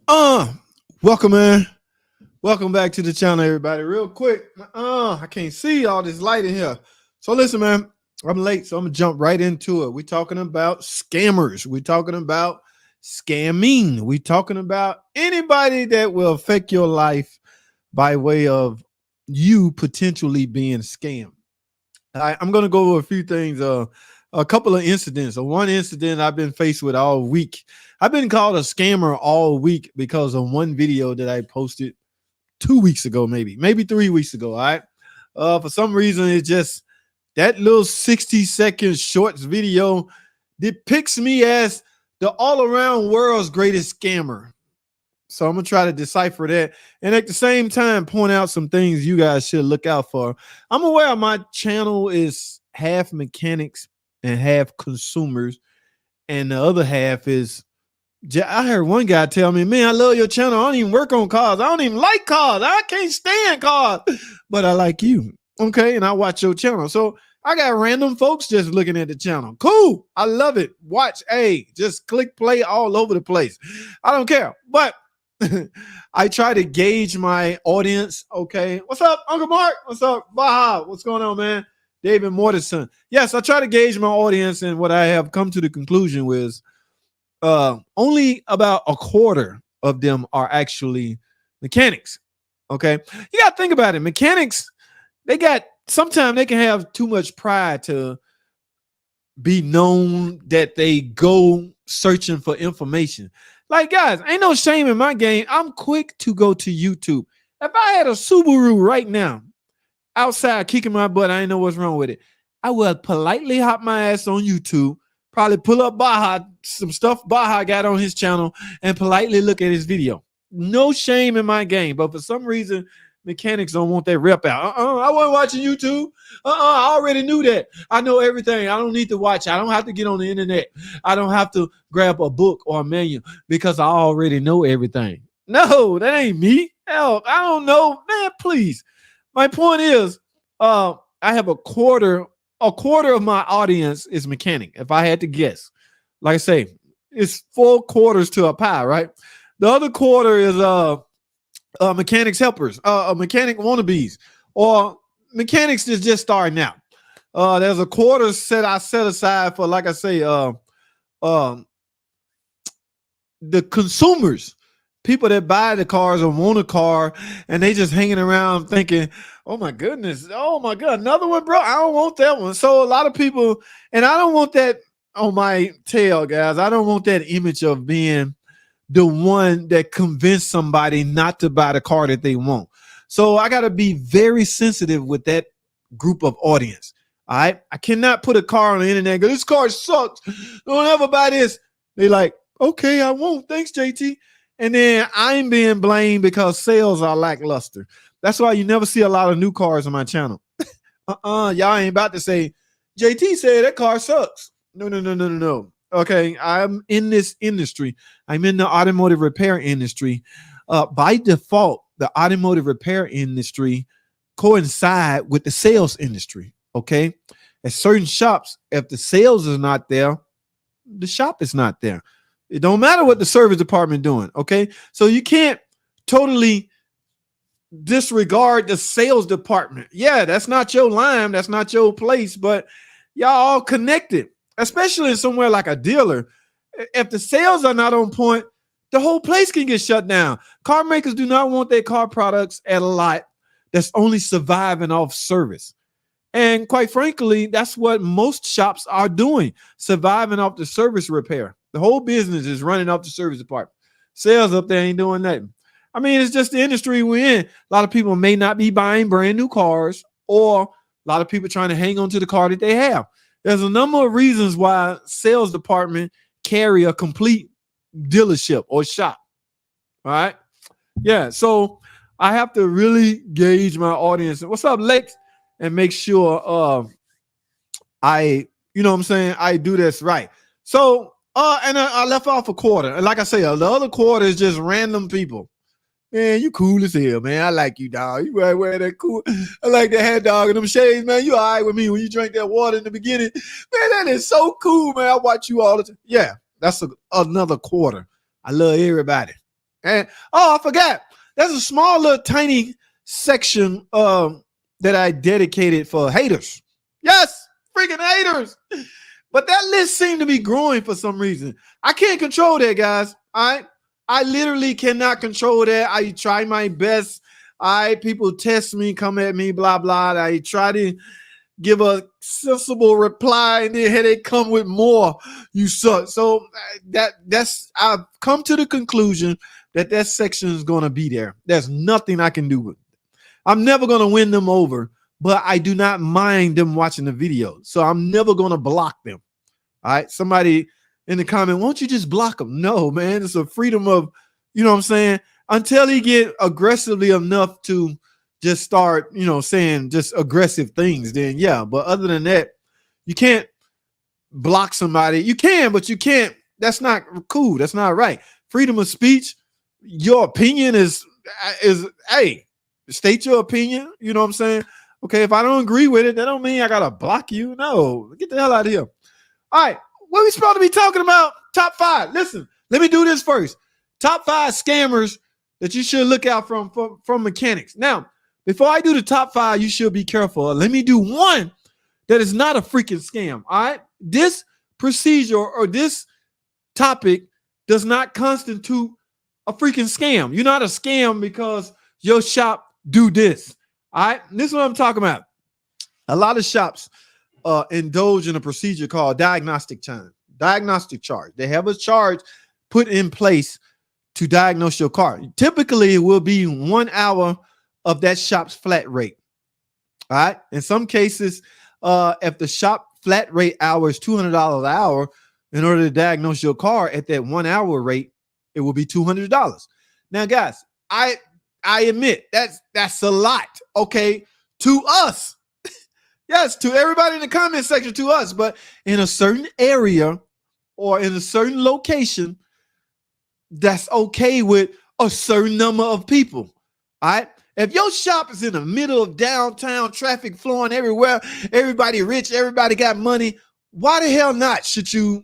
Uh, welcome, man. Welcome back to the channel, everybody. Real quick, I can't see all this light in here. So listen, man, I'm late, so I'm gonna jump right into it. We're talking about scammers. We're talking about scamming. We're talking about anybody that will affect your life by way of you potentially being scammed. I'm gonna go over a few things. A couple of incidents. One incident I've been faced with all week. I've been called a scammer all week because of one video that I posted 2 weeks ago, maybe 3 weeks ago. All right. For some reason, it just that little 60-second shorts video depicts me as the all-around world's greatest scammer. So I'm gonna try to decipher that, and at the same time, point out some things you guys should look out for. I'm aware my channel is half mechanics and half consumers, and the other half is. I heard one guy tell me, "Man, I love your channel. I don't even work on cars. I don't even like cars. I can't stand cars, but I like you." Okay, and I watch your channel, so I got random folks just looking at the channel. Cool, I love it. Watch, hey, just click play all over the place. I don't care, but I try to gauge my audience. Okay, what's up, Uncle Mark? What's up, Baha? What's going on, man? David Mortensen. Yes, I try to gauge my audience, and what I have come to the conclusion was only about a quarter of them are actually mechanics. Okay, you got to think about it. Mechanics, sometimes they can have too much pride to be known that they go searching for information. Like, guys, ain't no shame in my game. I'm quick to go to YouTube. If I had a Subaru right now outside kicking my butt, I ain't know what's wrong with it. I would politely hop my ass on YouTube, probably pull up Baja, some stuff Baja got on his channel, and politely look at his video. No shame in my game, but for some reason, mechanics don't want that rep out. I wasn't watching YouTube. I already knew that. I know everything. I don't need to watch. I don't have to get on the internet. I don't have to grab a book or a manual because I already know everything. No, that ain't me. Hell, I don't know. Man, please. My point is, I have a quarter of my audience is mechanic. If I had to guess, like I say, it's 4 quarters to a pie, right? The other quarter is mechanics helpers, mechanic wannabes, or mechanics that's just starting out. There's a quarter I set aside for, like I say, the consumers, people that buy the cars or want a car, and they just hanging around thinking, "Oh my goodness, oh my god, another one, bro. I don't want that one." So a lot of people, and I don't want that on my tail, guys. I don't want that image of being the one that convinced somebody not to buy the car that they want. So I got to be very sensitive with that group of audience. All right, I cannot put a car on the internet and go, "This car sucks. Don't ever buy this." They like, "Okay, I won't. Thanks, JT." And then I'm being blamed because sales are lackluster. That's why you never see a lot of new cars on my channel. Y'all ain't about to say, "JT said that car sucks." No. Okay, I'm in this industry. I'm in the automotive repair industry. By default, the automotive repair industry coincide with the sales industry. Okay, at certain shops, if the sales is not there, the shop is not there. It don't matter what the service department doing. Okay, so you can't totally disregard the sales department. Yeah, that's not your line, that's not your place, but y'all all connected, especially in somewhere like a dealer. If the sales are not on point, the whole place can get shut down. Car makers do not want their car products at a lot that's only surviving off service. And quite frankly, that's what most shops are doing, surviving off the service repair. The whole business is running off the service department. Sales up there ain't doing nothing. I mean, it's just the industry we're in. A lot of people may not be buying brand new cars, or a lot of people trying to hang on to the car that they have. There's a number of reasons why sales department carry a complete dealership or shop. All right. Yeah. So I have to really gauge my audience. What's up, Lex? And make sure I, you know what I'm saying, I do this right. So and I left off a quarter. And like I say, the other quarter is just random people. Man, you cool as hell, man. I like you, dog. You right wear that cool. I like that hat, dog, and them shades, man. You all right with me when you drink that water in the beginning. Man, that is so cool, man. I watch you all the time. Yeah, that's another quarter. I love everybody. And oh, I forgot. There's a small little tiny section that I dedicated for haters. Yes, freaking haters. But that list seemed to be growing for some reason. I can't control that, guys. I literally cannot control that. I try my best. People test me, come at me, blah blah. I try to give a sensible reply, and then here they come with more. You suck. So that's I've come to the conclusion that section is going to be there. There's nothing I can do with it. I'm never going to win them over, but I do not mind them watching the video. So I'm never going to block them. All right. Somebody in the comment, won't you just block them? No, man. It's a freedom of, you know what I'm saying? Until he get aggressively enough to just start, saying just aggressive things, then yeah. But other than that, you can't block somebody. You can, but you can't. That's not cool. That's not right. Freedom of speech. Your opinion is hey, state your opinion. You know what I'm saying? Okay, if I don't agree with it, that don't mean I gotta block you. No, get the hell out of here. All right, what are we supposed to be talking about? Top 5. Listen, let me do this first. Top 5 scammers that you should look out from mechanics. Now, before I do the top 5, you should be careful. Let me do one that is not a freaking scam. All right, this procedure or this topic does not constitute a freaking scam. You're not a scam because your shop do this. All right, this is what I'm talking about. A lot of shops indulge in a procedure called diagnostic charge. They have a charge put in place to diagnose your car. Typically, it will be 1 hour of that shop's flat rate. All right. In some cases, if the shop flat rate hour is $200 an hour, in order to diagnose your car at that 1 hour rate, it will be $200. Now, guys, I admit that's a lot. Okay, to us. Yes, to everybody in the comment section, to us, but in a certain area or in a certain location, that's okay with a certain number of people. All right. If your shop is in the middle of downtown, traffic flowing everywhere, everybody rich, everybody got money, why the hell not should you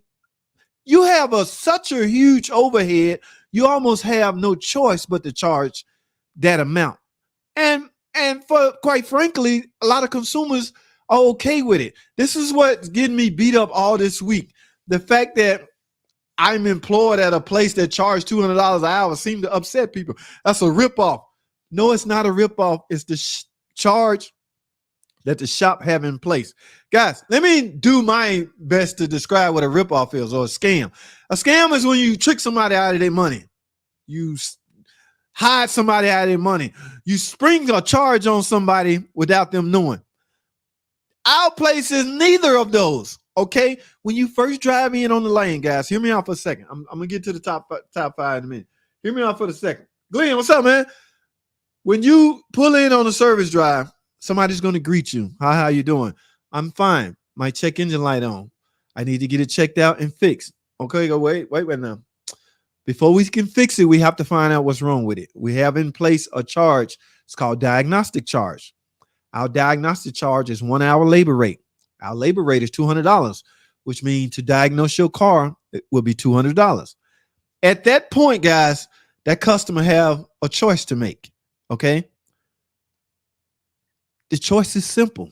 have such a huge overhead, you almost have no choice but to charge that amount. And for quite frankly, a lot of consumers are okay with it. This is what's getting me beat up all this week. The fact that I'm employed at a place that charged $200 an hour seemed to upset people. That's a ripoff. No, it's not a ripoff. It's the charge that the shop have in place. Guys, let me do my best to describe what a ripoff is or a scam. A scam is when you trick somebody out of their money. You hide somebody out of their money. You spring a charge on somebody without them knowing. Our place is neither of those. Okay, when you first drive in on the lane, guys, hear me out for a second. I'm gonna get to the top 5 in a minute. Hear me out for a second. Glenn, what's up, man? When you pull in on a service drive, somebody's gonna greet you. How you doing? I'm fine. My check engine light on. I need to get it checked out and fixed. Okay, go wait now. Before we can fix it, we have to find out what's wrong with it. We have in place a charge. It's called diagnostic charge. Our diagnostic charge is 1 hour labor rate. Our labor rate is $200, which means to diagnose your car, it will be $200. At that point, guys, that customer have a choice to make, okay? The choice is simple.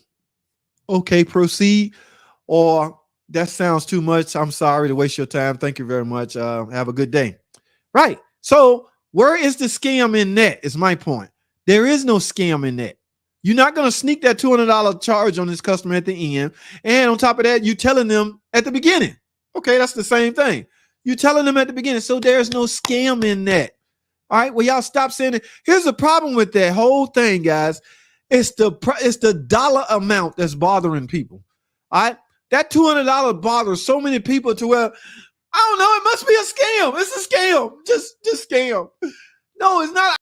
Okay, proceed, or that sounds too much. I'm sorry to waste your time. Thank you very much. Have a good day. Right. So where is the scam in that is my point. There is no scam in that. You're not going to sneak that $200 charge on this customer at the end. And on top of that, you're telling them at the beginning. Okay, that's the same thing. You're telling them at the beginning. So there's no scam in that. All right, well, y'all stop saying it. Here's the problem with that whole thing, guys. It's the dollar amount that's bothering people. All right, that $200 bothers so many people to where, I don't know, it must be a scam. It's a scam. Just scam. No, it's not.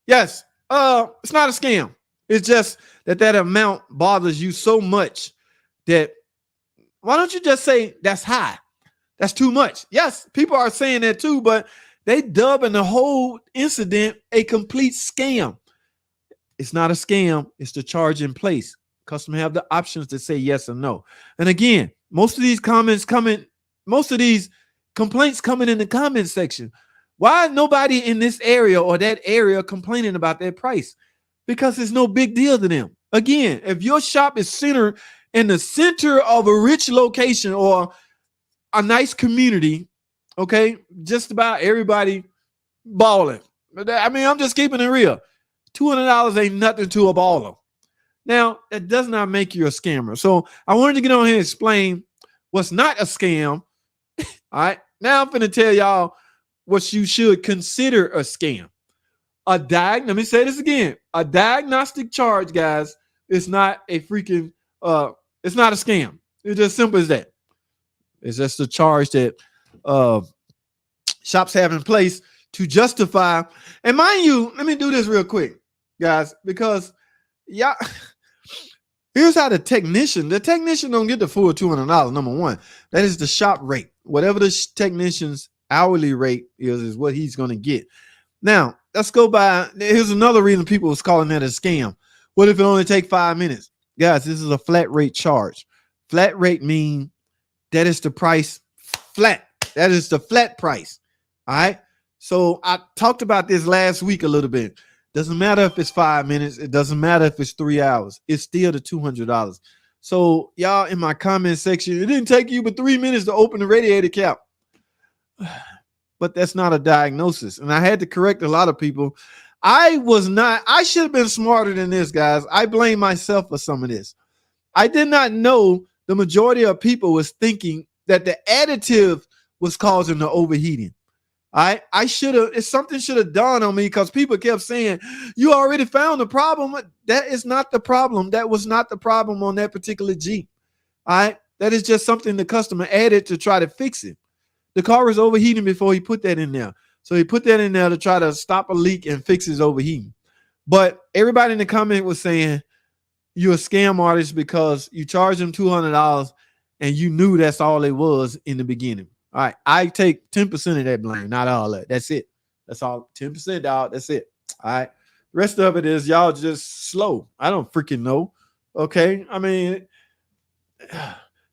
Yes, it's not a scam. It's just that amount bothers you so much that why don't you just say that's high? That's too much. Yes, people are saying that too, but They dubbing the whole incident a complete scam. It's not a scam. It's the charge in place. Customer have the options to say yes or no. And again, most of these complaints coming in the comment section. Why nobody in this area or that area complaining about that price? Because it's no big deal to them. Again, if your shop is centered in the center of a rich location or a nice community, okay, just about everybody balling. I mean, I'm just keeping it real. $200 ain't nothing to a baller. Now, that does not make you a scammer. So I wanted to get on here and explain what's not a scam. All right. Now I'm going to tell y'all what you should consider a scam. Let me say this again. A diagnostic charge, guys, is not a freaking, it's not a scam. It's just simple as that. It's just a charge that shops have in place to justify. And mind you, let me do this real quick, guys, because here's how the technician don't get the full $200. Number one, that is the shop rate. Whatever the technician's hourly rate is what he's going to get. Now, let's go by. Here's another reason people was calling that a scam. What if it only take 5 minutes? Guys, this is a flat rate charge. Flat rate mean that is the price flat. That is the flat price. All right. So I talked about this last week a little bit. Doesn't matter if it's 5 minutes. It doesn't matter if it's 3 hours. It's still the $200. So y'all in my comment section, it didn't take you but 3 minutes to open the radiator cap. But that's not a diagnosis. And I had to correct a lot of people. I should have been smarter than this, guys. I blame myself for some of this. I did not know the majority of people was thinking that the additive was causing the overheating. Something should have dawned on me because people kept saying, you already found the problem. That is not the problem. That was not the problem on that particular Jeep. All right. That is just something the customer added to try to fix it. The car was overheating before he put that in there. So he put that in there to try to stop a leak and fix his overheating. But everybody in the comment was saying you're a scam artist because you charged them $200 and you knew that's all it was in the beginning. All right, I take 10% of that blame, not all that. That's it. That's all. 10%, dog. That's it. All right. The rest of it is y'all just slow. I don't freaking know. Okay. I mean,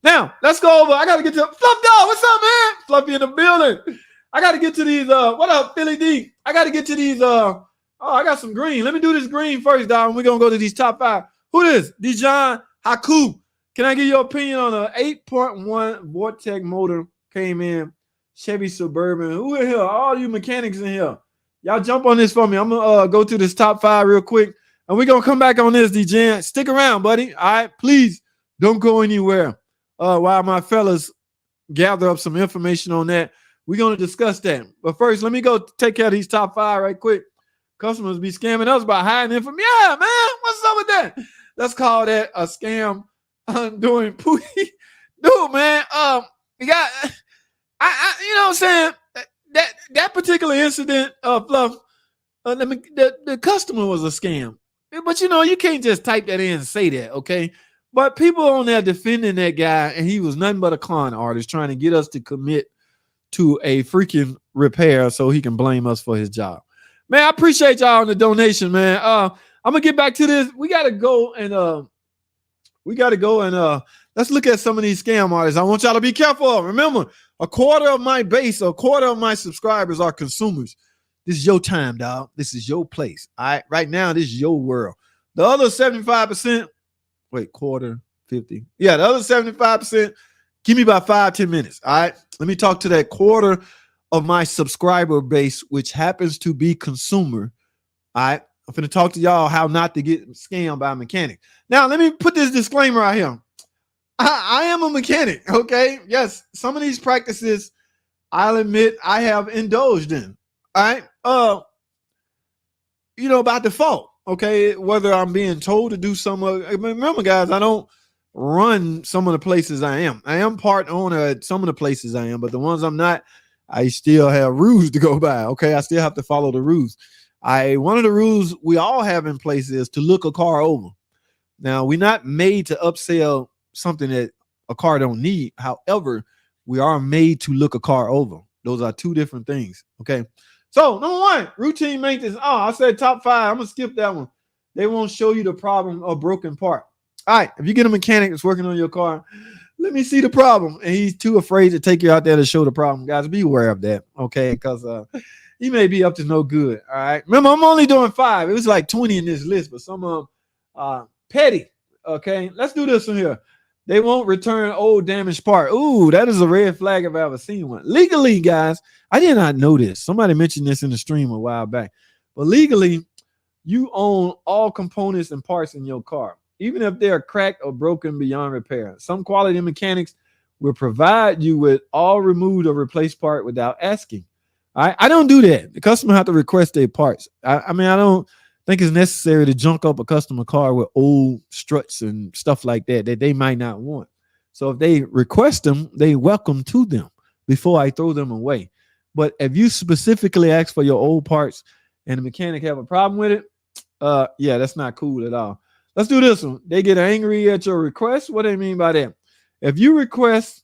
now let's go over. I got to get to Fluff Dog. What's up, man? Fluffy in the building. I got to get to these. What up, Philly D? I got to get to these. I got some green. Let me do this green first, dog. And we're going to go to these top 5. Who this? Dijon Haku. Can I get your opinion on a 8.1 Vortec motor? Came in Chevy Suburban. Who in here? All you mechanics in here. Y'all jump on this for me. I'm going to go to this top 5 real quick. And we're going to come back on this, DJ. Stick around, buddy. All right. Please don't go anywhere. While my fellas gather up some information on that, we're going to discuss that. But first, let me go take care of these top 5 right quick. Customers be scamming us by hiding information. Yeah, man. What's up with that? Let's call that a scam doing pooty. Dude, man. You got, you know what I'm saying? That particular incident, Fluff, the customer was a scam. But you know, you can't just type that in and say that, okay? But people on there defending that guy, and he was nothing but a con artist trying to get us to commit to a freaking repair so he can blame us for his job. Man, I appreciate y'all on the donation, man. I'm gonna get back to this. We gotta go and let's look at some of these scam artists. I want y'all to be careful. Remember, a quarter of my base, a quarter of my subscribers are consumers. This is your time, dog. This is your place. All right. Right now, this is your world. The other 75%, quarter, 50. Yeah, the other 75%, give me about 5-10 minutes. All right. Let me talk to that quarter of my subscriber base, which happens to be consumer. All right. I'm going to talk to y'all how not to get scammed by a mechanic. Now, let me put this disclaimer out here. I am a mechanic, okay? Yes, some of these practices, I'll admit, I have indulged in, all right? By default, okay? Whether I'm being told to do some of, remember, guys, I don't run some of the places I am. I am part owner at some of the places I am, but the ones I'm not, I still have rules to go by, okay? I still have to follow the rules. One of the rules we all have in place is to look a car over. Now, we're not made to upsell something that a car don't need. However, we are made to look a car over. Those are two different things. Okay. So number one, routine maintenance. Oh, I said top 5. I'm gonna skip that one. They won't show you the problem or broken part. All right. If you get a mechanic that's working on your car, let me see the problem. And he's too afraid to take you out there to show the problem. Guys, be aware of that. Okay. Because he may be up to no good. All right. Remember, I'm only doing 5. It was like 20 in this list, but some of them petty. Okay. Let's do this one here. They won't return old damaged part. Ooh, that is a red flag if I've ever seen one. Legally, guys, I did not know this. Somebody mentioned this in the stream a while back. But legally, you own all components and parts in your car, even if they are cracked or broken beyond repair. Some quality mechanics will provide you with all removed or replaced part without asking. All right? I don't do that. The customer have to request their parts. I mean, I don't think it's necessary to junk up a customer car with old struts and stuff like that they might not want. So if they request them, they welcome to them before I throw them away. But if you specifically ask for your old parts and the mechanic have a problem with it, yeah, that's not cool at all. Let's do this one. They get angry at your request. What do they mean by that? If you request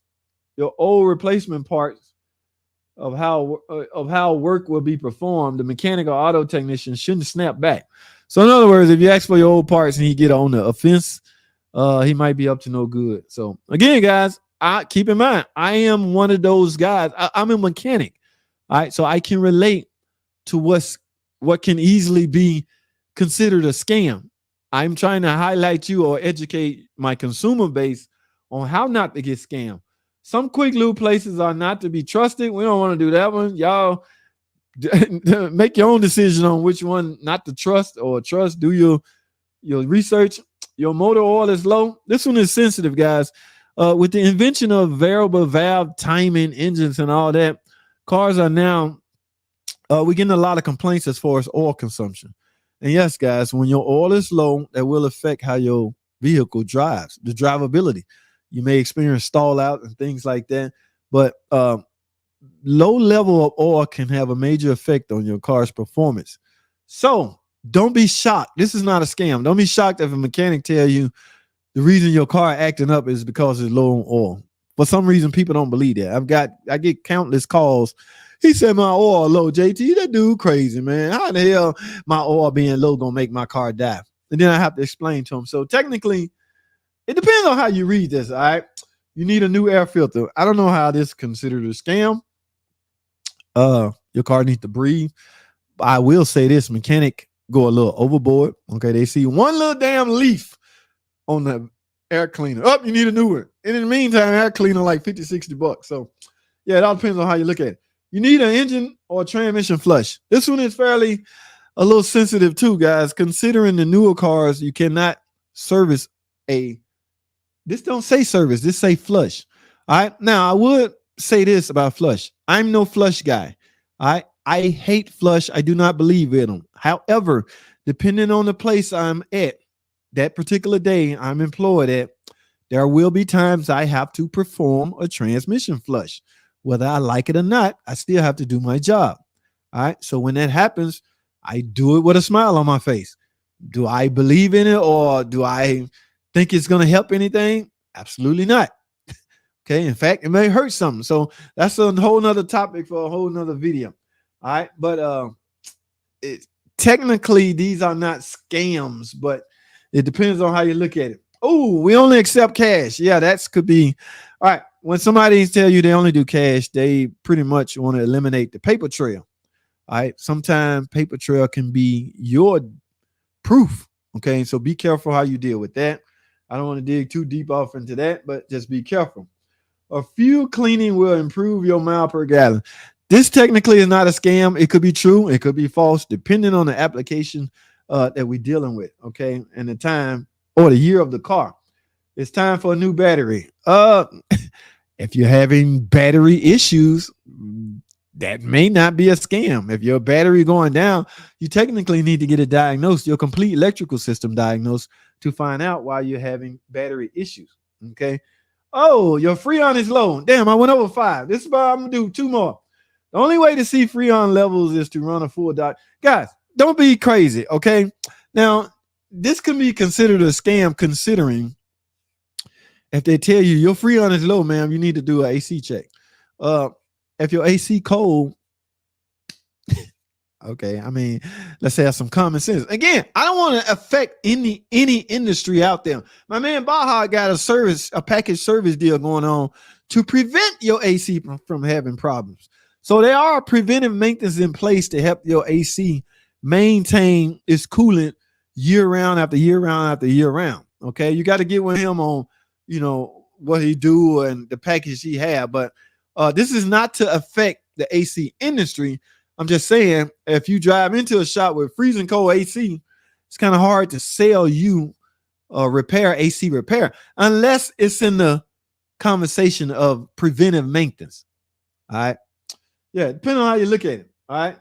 your old replacement parts of how work will be performed, the mechanic or auto technician shouldn't snap back. So in other words, if you ask for your old parts and he get on the offense, he might be up to no good. So again, guys, keep in mind, I am one of those guys. I'm a mechanic. All right. So I can relate to what can easily be considered a scam. I'm trying to highlight you or educate my consumer base on how not to get scammed. Some quick lube places are not to be trusted. We don't want to do that one. Y'all make your own decision on which one not to trust or trust. Do your research. Your motor oil is low. This one is sensitive, guys. With the invention of variable valve timing engines and all that, cars are now, we're getting a lot of complaints as far as oil consumption. And yes, guys, when your oil is low, that will affect how your vehicle drives, the drivability. You may experience stall out and things like that. But low level of oil can have a major effect on your car's performance. So don't be shocked. This is not a scam. Don't be shocked if a mechanic tell you the reason your car acting up is because it's low on oil. For some reason, people don't believe that. I get countless calls. He said my oil low, JT. That dude crazy, man. How the hell my oil being low gonna make my car die? And then I have to explain to him. So technically, it depends on how you read this, all right? You need a new air filter. I don't know how this is considered a scam. Your car needs to breathe. I will say this, mechanic go a little overboard. Okay, they see one little damn leaf on the air cleaner. Oh, you need a new one. And in the meantime, air cleaner like $50-$60. So yeah, it all depends on how you look at it. You need an engine or transmission flush. This one is fairly a little sensitive too, guys. Considering the newer cars, you cannot service this don't say service, this say flush. All right. Now I would say this about flush. I'm no flush guy. All right. I hate flush. I do not believe in them. However, depending on the place I'm at that particular day I'm employed at, there will be times I have to perform a transmission flush. Whether I like it or not, I still have to do my job. All right. So when that happens, I do it with a smile on my face. Do I believe in it or do I think it's going to help anything? Absolutely not. Okay. In fact, it may hurt something. So that's a whole nother topic for a whole nother video. All right. But technically, these are not scams, but it depends on how you look at it. Oh, we only accept cash. Yeah, that could be. All right. When somebody tell you they only do cash, they pretty much want to eliminate the paper trail. All right. Sometimes paper trail can be your proof. Okay. So be careful how you deal with that. I don't want to dig too deep off into that, but just be careful. A fuel cleaning will improve your mile per gallon. This technically is not a scam. It could be true. It could be false, depending on the application that we're dealing with. Okay. And the time or the year of the car. It's time for a new battery. If you're having battery issues, that may not be a scam. If your battery going down, you technically need to get it diagnosed, your complete electrical system diagnosed to find out why you're having battery issues. Okay. Oh, your Freon is low. Damn, I went over 5. This is about, I'm going to do 2 more. The only way to see Freon levels is to run a full dot. Guys, don't be crazy. Okay. Now, this can be considered a scam considering if they tell you your Freon is low, ma'am, you need to do an AC check. if your AC cold, okay, I mean, let's have some common sense. Again, I don't want to affect any industry out there. My man Baja got a package service deal going on to prevent your AC from having problems. So there are preventive maintenance in place to help your AC maintain its coolant year round after year round after year round. Okay, you got to get with him on, what he do and the package he have. But this is not to affect the AC industry. I'm just saying, if you drive into a shop with freezing cold AC, it's kind of hard to sell you repair AC repair unless it's in the conversation of preventive maintenance. All right. Yeah, depending on how you look at it. All right.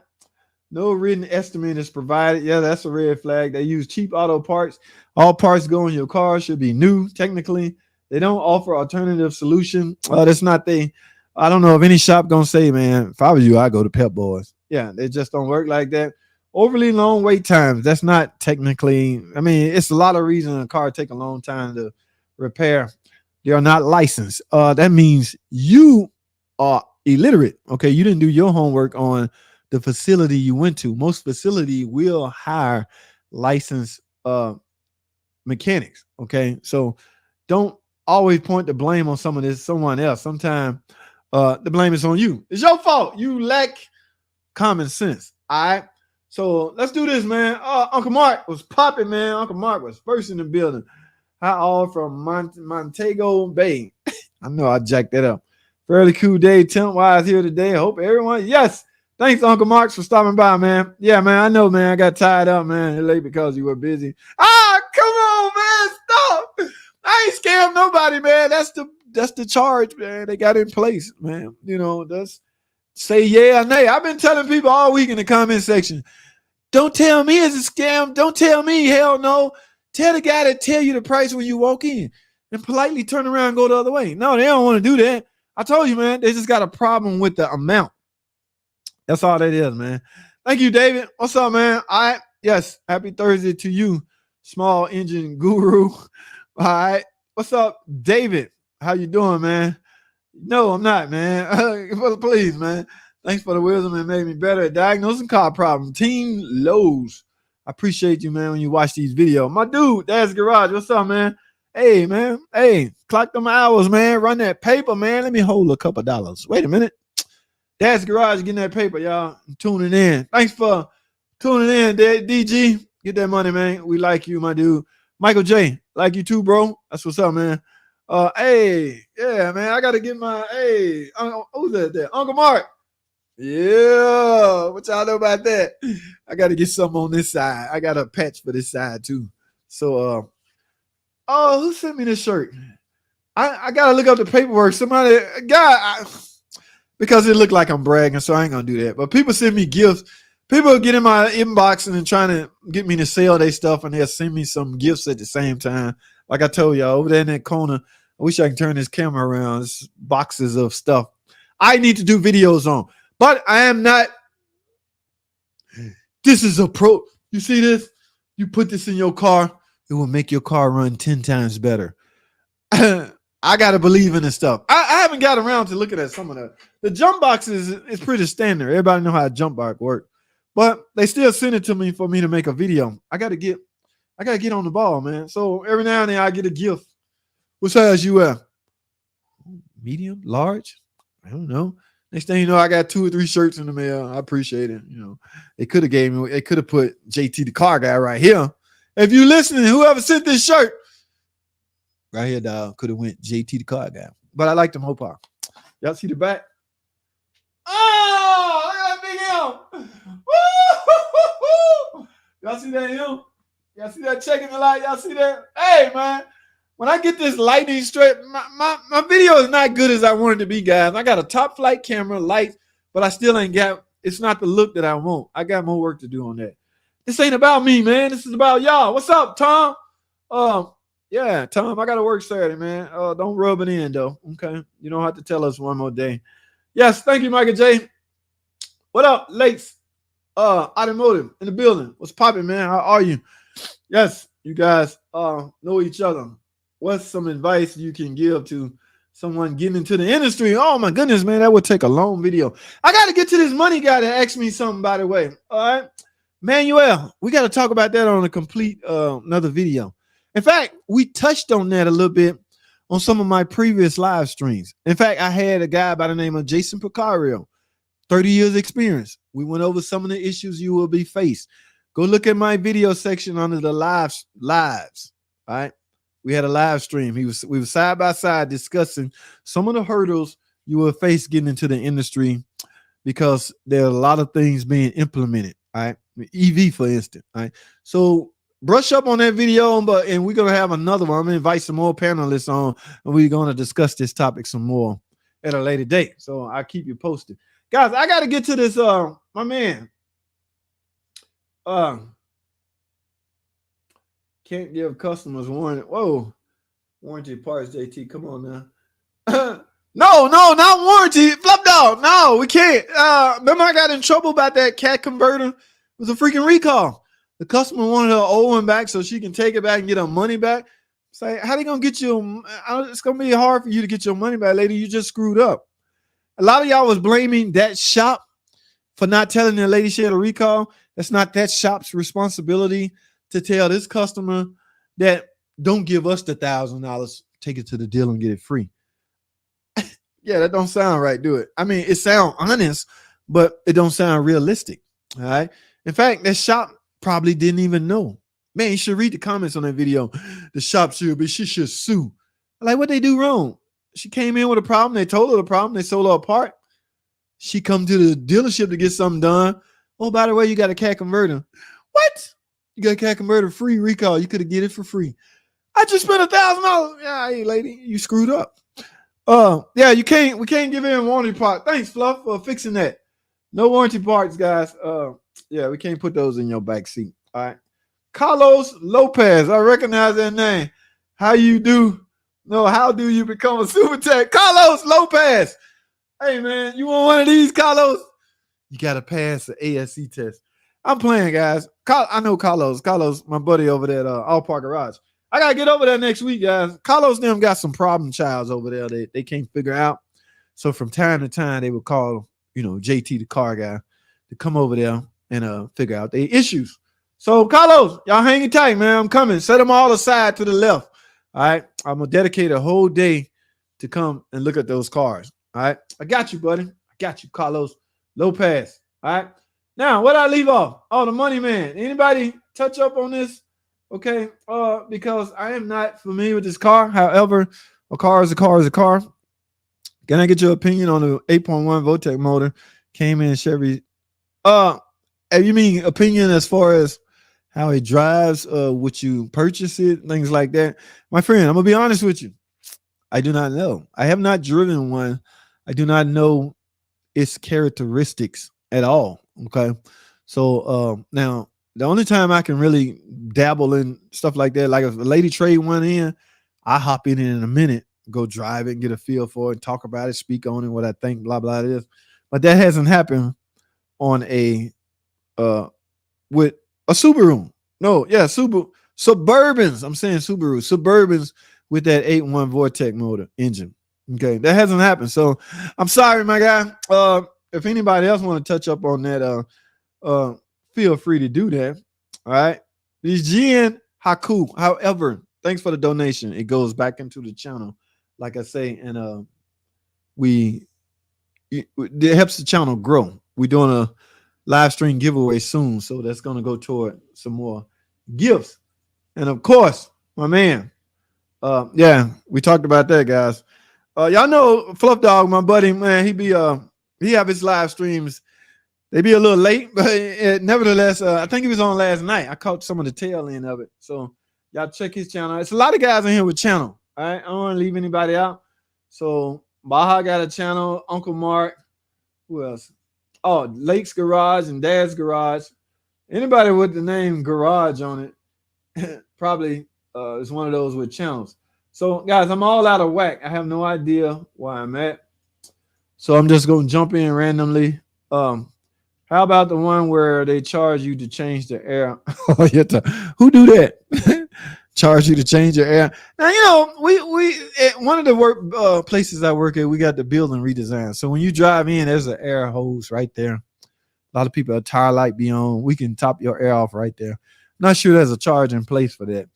No written estimate is provided. Yeah, that's a red flag. They use cheap auto parts. All parts go in your car should be new. Technically, they don't offer alternative solution. That's not they. I don't know if any shop gonna say, man, if I was you, I go to Pep Boys. Yeah, they just don't work like that. Overly long wait times. That's not technically. I mean, it's a lot of reasons a car take a long time to repair. They are not licensed. That means you are illiterate. Okay, you didn't do your homework on the facility you went to. Most facility will hire licensed mechanics. Okay, so don't always point the blame on someone else. Sometimes the blame is on you. It's your fault. You lack common sense. All right. So let's do this, man. Uncle Mark was popping, man. Uncle Mark was first in the building. Hi, all from Montego Bay. I know I jacked that up. Fairly cool day, temp wise here today. I hope everyone. Yes. Thanks, Uncle Mark, for stopping by, man. Yeah, man. I know, man. I got tied up, man. Late because you were busy. Come on, man. Stop. I ain't scared nobody, man. That's the charge, man. They got in place, man. That's say yeah or nay. I've been telling people all week in the comment section, don't tell me it's a scam. Don't tell me, hell no. Tell the guy to tell you the price when you walk in and politely turn around and go the other way. No, they don't want to do that. I told you, man, they just got a problem with the amount. That's all that is, man. Thank you, David. What's up, man? All right. Yes. Happy Thursday to you, small engine guru. All right. What's up, David? How you doing, man? No, I'm not, man. Please, man. Thanks for the wisdom and made me better at diagnosing car problems. Team Lowe's. I appreciate you, man, when you watch these videos. My dude, Dad's Garage. What's up, man? Hey, man. Hey, clock them hours, man. Run that paper, man. Let me hold a couple dollars. Wait a minute. Dad's Garage getting that paper, y'all. I'm tuning in. Thanks for tuning in, DG. Get that money, man. We like you, my dude. Michael J. Like you too, bro. That's what's up, man. Hey, yeah, man. I gotta get my who's that there? Uncle Mark. Yeah. What y'all know about that? I gotta get something on this side. I got a patch for this side too. So who sent me this shirt? I gotta look up the paperwork. Somebody because it looked like I'm bragging, so I ain't gonna do that. But people send me gifts. People get in my inbox and then trying to get me to sell their stuff, and they'll send me some gifts at the same time. Like I told y'all, over there in that corner, I wish I could turn this camera around. It's boxes of stuff I need to do videos on. But I am not. This is a pro. You see this? You put this in your car, it will make your car run 10 times better. I got to believe in this stuff. I haven't got around to looking at some of the jump boxes. Is pretty standard. Everybody know how a jump box works. But they still send it to me for me to make a video. I gotta get on the ball, man. So every now and then I get a gift. What size you at? Medium, large? I don't know. Next thing you know, I got 2 or 3 shirts in the mail. I appreciate it. They could have put JT the car guy right here. If you listening, whoever sent this shirt, right here, dog, could have went JT the car guy. But I like them whole part. Y'all see the back? Oh, look at that big M. Woo! Y'all see that M? Y'all see that checking the light? Y'all see that? Hey, man. When I get this lighting straight, my video is not good as I want it to be, guys. I got a top flight camera, lights, but I still ain't got, it's not the look that I want. I got more work to do on that. This ain't about me, man. This is about y'all. What's up, Tom? Yeah, Tom, I got to work Saturday, man. Don't rub it in, though. Okay? You don't have to tell us one more day. Yes, thank you, Michael J. What up, Lakes? Automotive in the building. What's popping, man? How are you? Yes, you guys know each other. What's some advice you can give to someone getting into the industry. Oh my goodness, man, that would take a long video. I got to get to this money guy that asked me something, by the way. All right, Manuel, we got to talk about that on a complete another video. In fact, we touched on that a little bit on some of my previous live streams. In fact, I had a guy by the name of Jason Picario, 30 years experience. We went over some of the issues you will be faced. Go look at my video section under the lives. All right. We had a live stream. We were side by side discussing some of the hurdles you will face getting into the industry because there are a lot of things being implemented. All right. EV, for instance. All right. So brush up on that video, and we're going to have another one. I'm going to invite some more panelists on, and we're going to discuss this topic some more at a later date. So I'll keep you posted. Guys, I got to get to this, my man. Can't give customers warranty. Whoa. Warranty parts, JT. Come on now. No, not warranty. Flip dog. No, we can't. Remember I got in trouble about that cat converter? It was a freaking recall. The customer wanted her old one back so she can take it back and get her money back. Say, how they gonna get you? It's gonna be hard for you to get your money back, lady. You just screwed up. A lot of y'all was blaming that shop for not telling the lady she had a recall. That's not that shop's responsibility to tell this customer that don't give us the $1,000. Take it to the dealer and get it free. Yeah, that don't sound right, do it? I mean, it sounds honest, but it don't sound realistic. All right. In fact, that shop probably didn't even know. Man, you should read the comments on that video. The shop she should sue. Like, what they do wrong? She came in with a problem. They told her the problem. They sold her a part. She come to the dealership to get something done. Oh, by the way, you got a cat converter. What? You got a cat converter free recall. You could have get it for free. I just spent $1,000. Yeah, hey, lady, you screwed up. Yeah, we can't give in warranty part. Thanks, Fluff, for fixing that. No warranty parts, guys. Yeah, we can't put those in your back seat. All right. Carlos Lopez. I recognize that name. How do you become a super tech? Carlos Lopez. Hey, man, you want one of these, Carlos? You got to pass the ASC test. I'm playing, guys. I know Carlos. Carlos, my buddy over there at All Park Garage. I got to get over there next week, guys. Carlos them got some problem childs over there they can't figure out. So from time to time, they would call, JT, the car guy, to come over there and figure out their issues. So, Carlos, y'all hanging tight, man. I'm coming. Set them all aside to the left. All right. I'm going to dedicate a whole day to come and look at those cars. All right. I got you, buddy. I got you, Carlos Lopez. All right. Now, what I leave off? Oh, the money man. Anybody touch up on this? Okay. Because I am not familiar with this car. However, a car is a car is a car. Can I get your opinion on the 8.1 Votec motor? Came in Chevy. You mean opinion as far as how it drives, would you purchase it, things like that? My friend, I'm going to be honest with you. I do not know. I have not driven one. I do not know its characteristics at all. Okay. So now the only time I can really dabble in stuff like that, like if a lady trade one in, I hop in a minute, go drive it and get a feel for it, talk about it, speak on it, what I think, blah, blah, it is. But that hasn't happened on with a Subaru. No, yeah, Suburbans. I'm saying Subaru. Suburbans with that 8.1 Vortec motor engine. Okay, that hasn't happened. So I'm sorry, my guy. If anybody else want to touch up on that, feel free to do that. All right. This GN Haku. However, thanks for the donation. It goes back into the channel, like I say, and it helps the channel grow. We're doing a live stream giveaway soon, so that's going to go toward some more gifts. And of course, my man, yeah, we talked about that, guys. Y'all know Fluff Dog, my buddy, man, he have his live streams. They be a little late, but nevertheless, I think he was on last night. I caught some of the tail end of it. So y'all check his channel. It's a lot of guys in here with channel. All right. I don't want to leave anybody out. So Baja got a channel, Uncle Mark. Who else? Oh, Lake's Garage and Dad's Garage. Anybody with the name Garage on it probably is one of those with channels. So, guys, I'm all out of whack. I have no idea where I'm at. So I'm just going to jump in randomly. How about the one where they charge you to change the air? Who do that? charge you to change your air. Now, you know, we at one of the work places I work at, we got the building redesigned. So when you drive in, there's an air hose right there. A lot of people, a tire light be on. We can top your air off right there. Not sure there's a charge in place for that.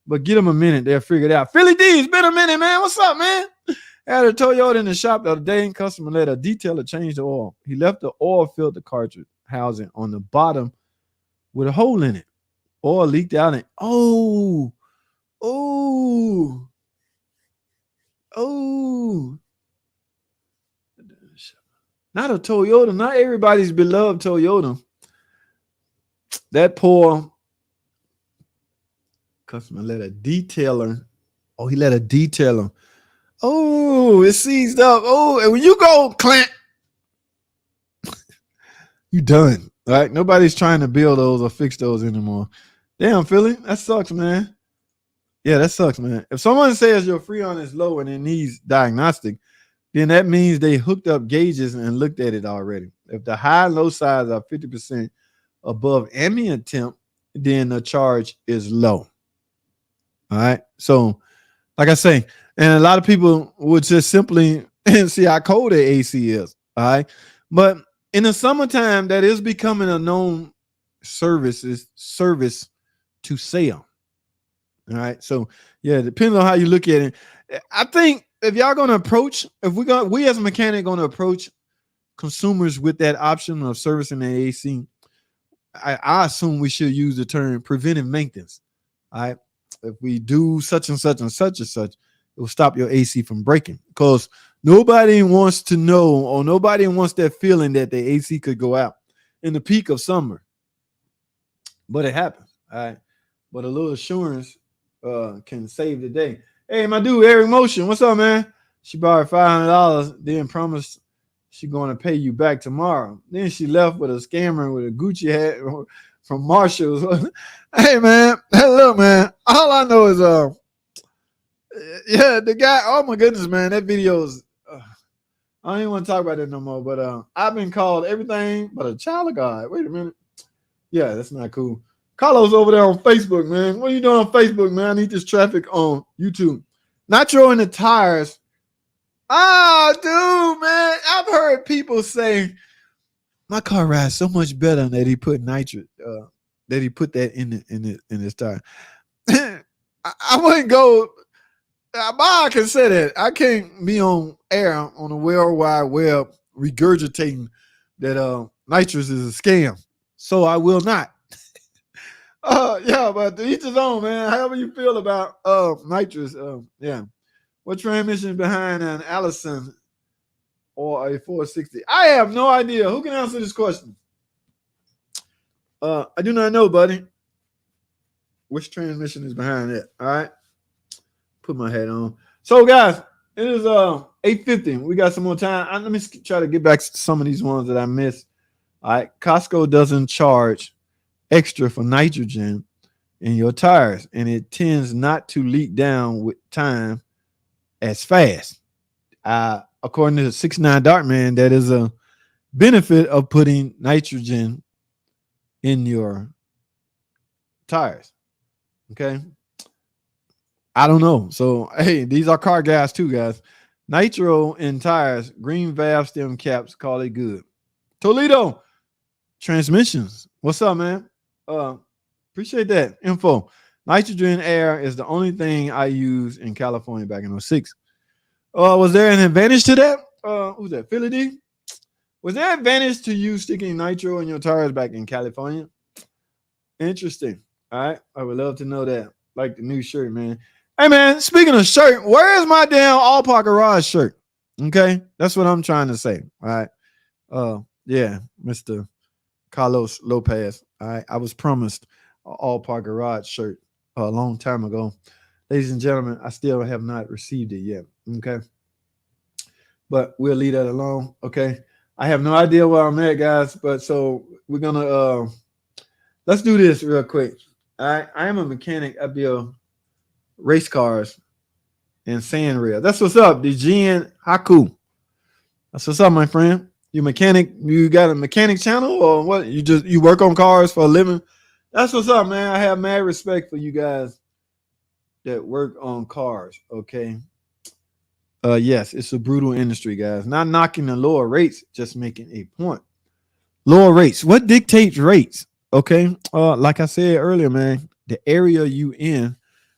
But give them a minute, they'll figure it out. Philly D, it's been a minute, man. What's up, man? I had a Toyota in the shop the other day, and customer let a detailer change the oil. He left the oil filter cartridge housing on the bottom with a hole in it. Oil leaked out, and oh, not a Toyota, not everybody's beloved Toyota. That poor customer let a detailer. Oh, he let a detailer. Oh, it seized up. Oh, and when you go clamp, you done. Right? Nobody's trying to build those or fix those anymore. Damn, Philly, that sucks, man. Yeah, that sucks, man. If someone says your Freon is low and it needs diagnostic, then that means they hooked up gauges and looked at it already. If the high and low sides are 50% above ambient temp, then the charge is low. All right. So, like I say, and a lot of people would just simply see how cold their AC is. All right. But in the summertime, that is becoming a known service to sell. All right. So, yeah, depending on how you look at it, I think if y'all going to approach, if we as a mechanic going to approach consumers with that option of servicing the AC, I assume we should use the term preventive maintenance. All right. If we do such and such and such and such, it will stop your AC from breaking, because nobody wants to know, or nobody wants that feeling that the AC could go out in the peak of summer. But it happens. All right. But a little assurance can save the day. Hey, my dude, Eric Motion, what's up, man? She borrowed $500, then promised she going to pay you back tomorrow. Then she left with a scammer with a Gucci hat from Marshall's. Hey, man, look, man, all I know is, yeah, the guy, oh my goodness, man, that video is, I don't even want to talk about that no more, but I've been called everything but a child of God. Wait a minute. Yeah, that's not cool. Carlos over there on Facebook, man. What are you doing on Facebook, man? I need this traffic on YouTube. Nitro in the tires. Oh, dude, man. I've heard people say my car rides so much better that he put nitrate, that he put that in his tire. I wouldn't go. I can say that. I can't be on air on the World Wide Web regurgitating that nitrous is a scam. So I will not. Yeah, but to each his own, man. However you feel about nitrous, yeah. What transmission is behind an Allison or a 460? I have no idea. Who can answer this question? I do not know, buddy. Which transmission is behind it? All right. Put my hat on. So, guys, it is 8:50. We got some more time. Let me try to get back to some of these ones that I missed. All right. Costco doesn't charge extra for nitrogen in your tires, and it tends not to leak down with time as fast. According to 69 Dartman, that is a benefit of putting nitrogen in your tires. Okay. I don't know. So, hey, these are car guys too, guys. Nitro in tires, green valve stem caps, call it good. Toledo transmissions. What's up, man? Appreciate that info. Nitrogen air is the only thing I used in California back in 06. Was there an advantage to that? Who's that? Philly D? Was there an advantage to you sticking nitro in your tires back in California? Interesting. All right. I would love to know that. Like the new shirt, man. Hey, man, speaking of shirt, where is my damn All Park Garage shirt? Okay. That's what I'm trying to say. All right. Yeah, Mr. Carlos Lopez. All right. I was promised an All Park Garage shirt a long time ago. Ladies and gentlemen, I still have not received it yet. Okay. But we'll leave that alone. Okay. I have no idea where I'm at, guys. But so we're going to, let's do this real quick. All right. I am a mechanic. I build race cars and sand rail. That's what's up. The Jen Haku. That's what's up, my friend. You mechanic, you got a mechanic channel or what? You work on cars for a living? That's what's up, man. I have mad respect for you guys that work on cars. Okay. Yes, it's a brutal industry, guys. Not knocking the lower rates, just making a point. Lower rates. What dictates rates? Okay. Like I said earlier, man, the area you in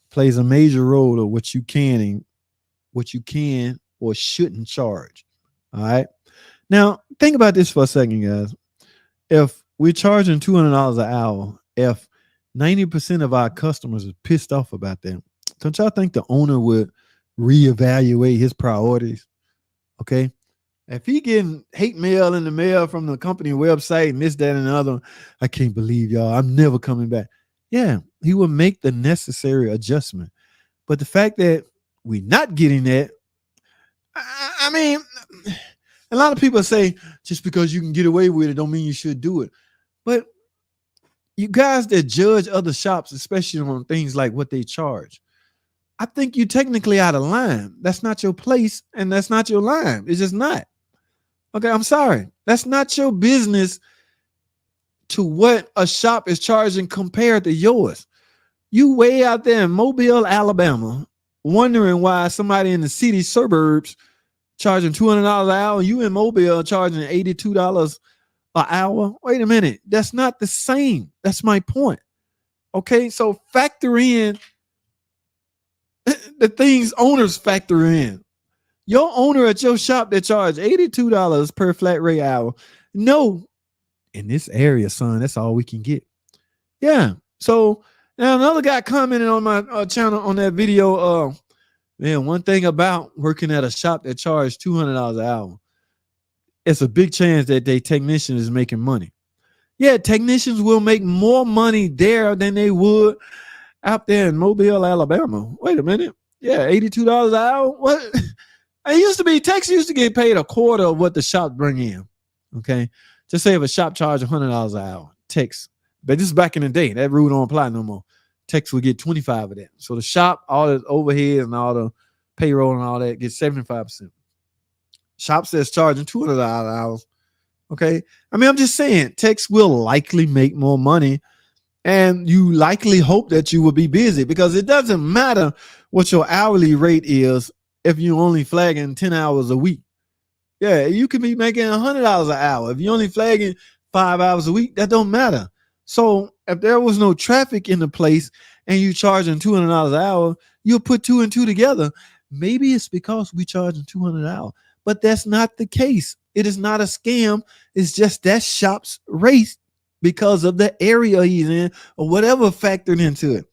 plays a major role of what you can and what you can or shouldn't charge. All right. Now, think about this for a second, guys. If we're charging $200 an hour, if 90% of our customers are pissed off about that, don't y'all think the owner would reevaluate his priorities? Okay. If he getting hate mail in the mail from the company website and this, that, and the other, I can't believe y'all. I'm never coming back. Yeah, he will make the necessary adjustment. But the fact that we're not getting that, I mean, a lot of people say just because you can get away with it don't mean you should do it. But you guys that judge other shops, especially on things like what they charge, I think you're technically out of line. That's not your place and that's not your line. It's just not. Okay, I'm sorry. That's not your business to what a shop is charging compared to yours. You way out there in Mobile, Alabama, wondering why somebody in the city suburbs charging $200 an hour, you in Mobile charging $82 an hour. Wait a minute. That's not the same. That's my point. Okay, so factor in the things owners factor in. Your owner at your shop that charge $82 per flat rate hour. No, in this area, son, that's all we can get. Yeah. So now another guy commented on my channel on that video. Man, one thing about working at a shop that charges $200 an hour, it's a big chance that their technician is making money. Yeah, technicians will make more money there than they would out there in Mobile, Alabama. Wait a minute. Yeah, $82 an hour. What? It used to be, techs used to get paid a quarter of what the shop bring in. Okay. Just say if a shop charged $100 an hour, techs, but this is back in the day, that rule don't apply no more. Techs would get 25 of that. So the shop, all the overhead and all the payroll and all that gets 75%. Shop says charging $200 an hour. Okay. I mean, I'm just saying techs will likely make more money and you likely hope that you will be busy because it doesn't matter what your hourly rate is if you're only flagging 10 hours a week. Yeah, you could be making $100 an hour. If you're only flagging 5 hours a week, that don't matter. So if there was no traffic in the place and you charging $200 an hour, you'll put two and two together. Maybe it's because we charging $200 an hour, but that's not the case. It is not a scam. It's just that shop's rate because of the area he's in or whatever factored into it.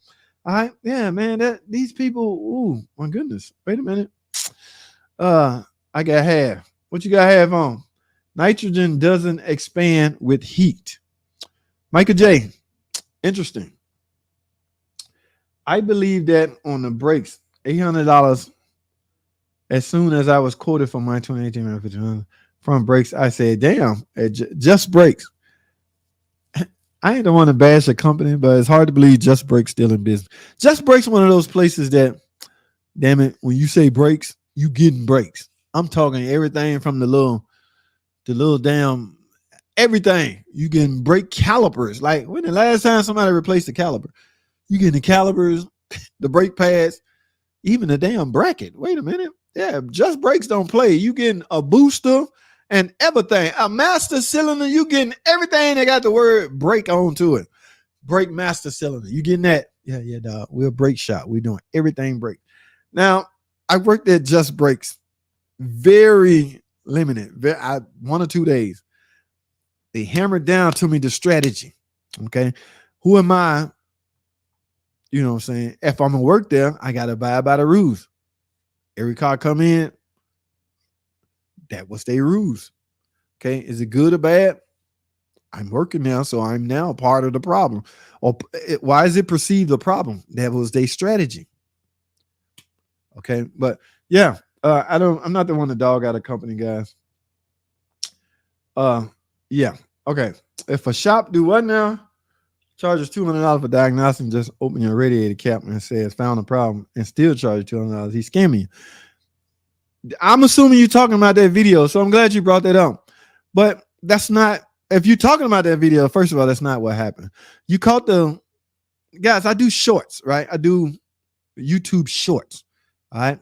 All right. Yeah, man, that these people, ooh, my goodness. Wait a minute. I got half. What you got half on? Nitrogen doesn't expand with heat. Michael J. Interesting. I believe that on the brakes, $800. As soon as I was quoted from my 2018 from brakes, I said, damn, Just Brakes. I ain't the one to bash a company, but it's hard to believe Just Brakes still in business. Just Brakes one of those places that, damn it, when you say brakes, you getting brakes. I'm talking everything from the little damn everything. You getting brake calipers. Like when the last time somebody replaced the caliper? You getting the calipers, the brake pads, even the damn bracket. Wait a minute. Yeah, Just Brakes don't play. You getting a booster and everything. A master cylinder, you getting everything that got the word brake onto it. Brake master cylinder. You getting that? Yeah, dog. We're a brake shop. We're doing everything brake. Now, I worked at Just Brakes. Very limited. 1 or 2 days. They hammered down to me the strategy. Okay. Who am I? You know what I'm saying? If I'm gonna work there, I gotta abide by the rules. Every car come in, that was their rules. Okay. Is it good or bad? I'm working now, so I'm now part of the problem. Or why is it perceived a problem? That was their strategy. Okay. But yeah. I'm not the one to dog out a company, guys. Yeah. Okay. If a shop do what now? Charges $200 for diagnostic, just open your radiator cap and says found a problem and still charge $200. He's scamming you. I'm assuming you're talking about that video, so I'm glad you brought that up. But that's not, if you're talking about that video, first of all, that's not what happened. You caught the, guys, I do shorts, right? I do YouTube Shorts. All right.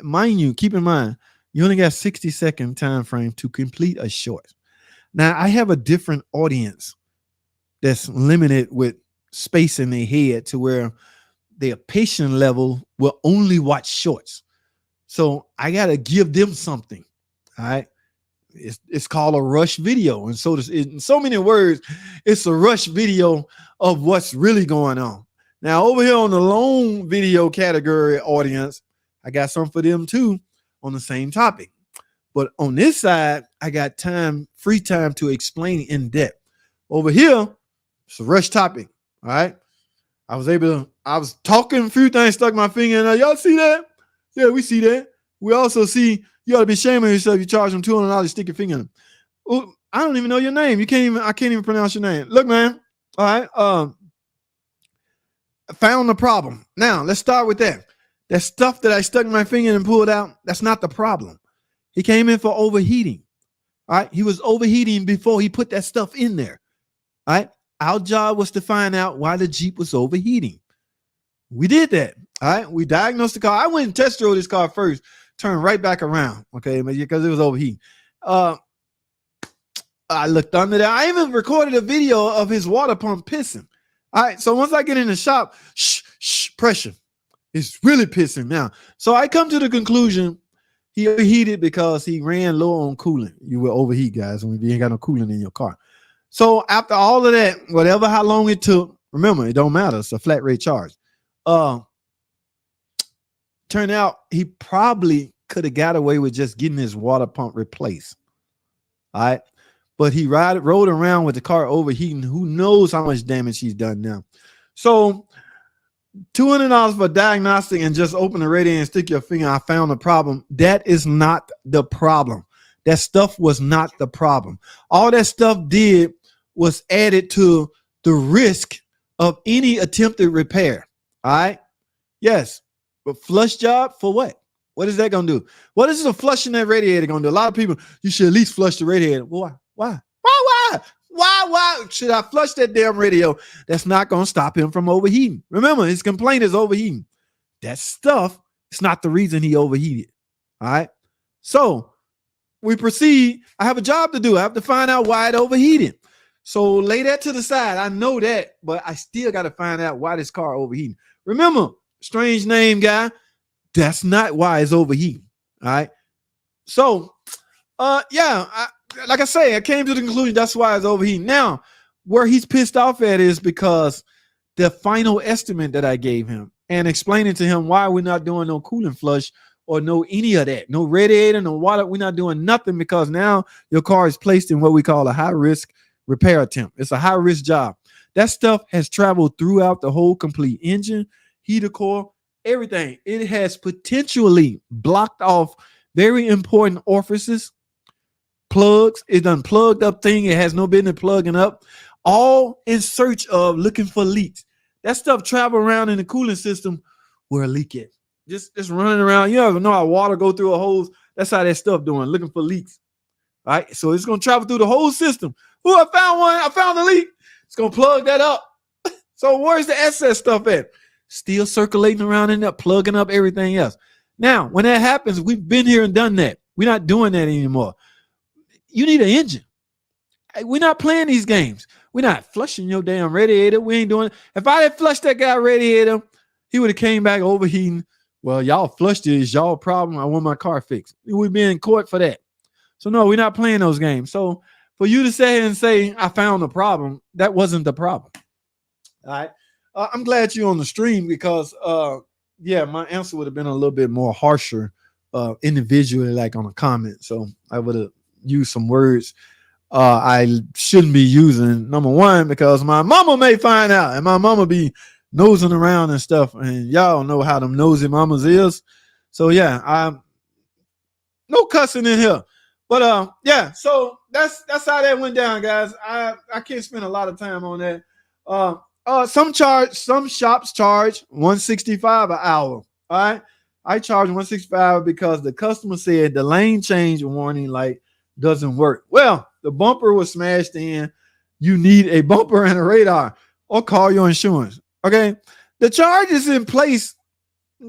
Mind you, keep in mind, you only got 60-second time frame to complete a short. Now, I have a different audience that's limited with space in their head to where their patient level will only watch shorts. So I got to give them something. All right. It's called a rush video. And so in so many words, it's a rush video of what's really going on. Now, over here on the long video category audience, I got some for them too on the same topic. But on this side, I got free time to explain in depth. Over here, it's a rush topic. All right. I was talking a few things, stuck my finger in there. Y'all see that? Yeah, we see that. We also see you ought to be ashamed of yourself. You charge them $200 to stick your finger in them. Ooh, I don't even know your name. I can't even pronounce your name. Look, man. All right. I found the problem. Now, let's start with that. That stuff that I stuck my finger in and pulled out, that's not the problem. He came in for overheating. All right. He was overheating before he put that stuff in there. All right. Our job was to find out why the Jeep was overheating. We did that. All right. We diagnosed the car. I went and test drove this car first, turned right back around. Okay. Because it was overheating. I looked under there. I even recorded a video of his water pump pissing. All right. So once I get in the shop, pressure. It's really pissing now. So I come to the conclusion he overheated because he ran low on coolant. You will overheat, guys, when you ain't got no coolant in your car. So after all of that, how long it took, remember, it don't matter. It's a flat rate charge. Turned out he probably could have got away with just getting his water pump replaced. All right. But he rode around with the car overheating. Who knows how much damage he's done now. So $200 for diagnostic and just open the radiator and stick your finger. I found the problem. That is not the problem. That stuff was not the problem. All that stuff did was added to the risk of any attempted repair. All right. Yes. But flush job for what? What is that going to do? What is a flushing that radiator going to do? A lot of people, you should at least flush the radiator. Why? Why should I flush that damn radio? That's not going to stop him from overheating. Remember, his complaint is overheating. That stuff is not the reason he overheated. All right. So we proceed. I have a job to do. I have to find out why it overheated. So lay that to the side. I know that, but I still got to find out why this car overheating. Remember, strange name guy. That's not why it's overheating. All right. So, like I say, I came to the conclusion that's why it's overheating. Now, where he's pissed off at is because the final estimate that I gave him and explaining to him why we're not doing no coolant flush or no any of that, no radiator, no water. We're not doing nothing because now your car is placed in what we call a high risk repair attempt. It's a high risk job. That stuff has traveled throughout the whole complete engine, heater core, everything. It has potentially blocked off very important orifices, plugs. It done plugged up thing. It has no business plugging up, all in search of looking for leaks. That stuff travel around in the cooling system where a leak is. Just running around. You ever know how water go through a hose? That's how that stuff doing, looking for leaks. All right. So it's going to travel through the whole system. Oh, I found one. I found a leak. It's going to plug that up. So where's the excess stuff at? Still circulating around in there, plugging up everything else. Now, when that happens, we've been here and done that. We're not doing that anymore. You need an engine. We're not playing these games. We're not flushing your damn radiator. We ain't doing it. If I had flushed that guy radiator, he would have came back overheating. Well, y'all flushed it. It's y'all problem. I want my car fixed. We'd be in court for that. So no, we're not playing those games. So for you to say and say, I found the problem, that wasn't the problem. All right. I'm glad you're on the stream because, my answer would have been a little bit more harsher individually, like on a comment. So I would have used some words I shouldn't be using. Number one, because my mama may find out and my mama be nosing around and stuff. And y'all know how them nosy mamas is. So yeah, no cussing in here. But so that's how that went down, guys. I can't spend a lot of time on that. Some shops charge $165 an hour. All right. I charge $165 because the customer said the lane change warning light doesn't work. Well, the bumper was smashed in. You need a bumper and a radar or call your insurance. Okay. The charge is in place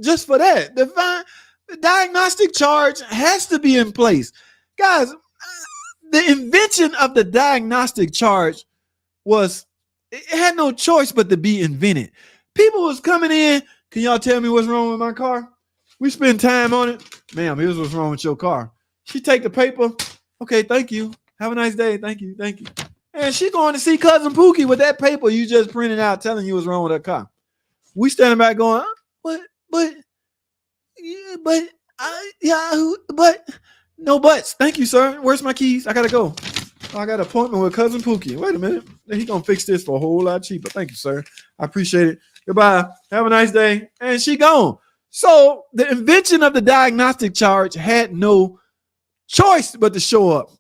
just for that. The diagnostic charge has to be in place. Guys, the invention of the diagnostic charge was, it had no choice but to be invented. People was coming in, can y'all tell me what's wrong with my car? We spend time on it. Ma'am, here's what's wrong with your car. She take the paper. Okay, thank you. Have a nice day. Thank you. Thank you. And she going to see Cousin Pookie with that paper you just printed out telling you what's wrong with her car. We standing back going, but, but, no buts. Thank you, sir. Where's my keys? I got to go. Oh, I got an appointment with Cousin Pookie. Wait a minute. He going to fix this for a whole lot cheaper. Thank you, sir. I appreciate it. Goodbye. Have a nice day. And she gone. So the invention of the diagnostic charge had no choice but to show up.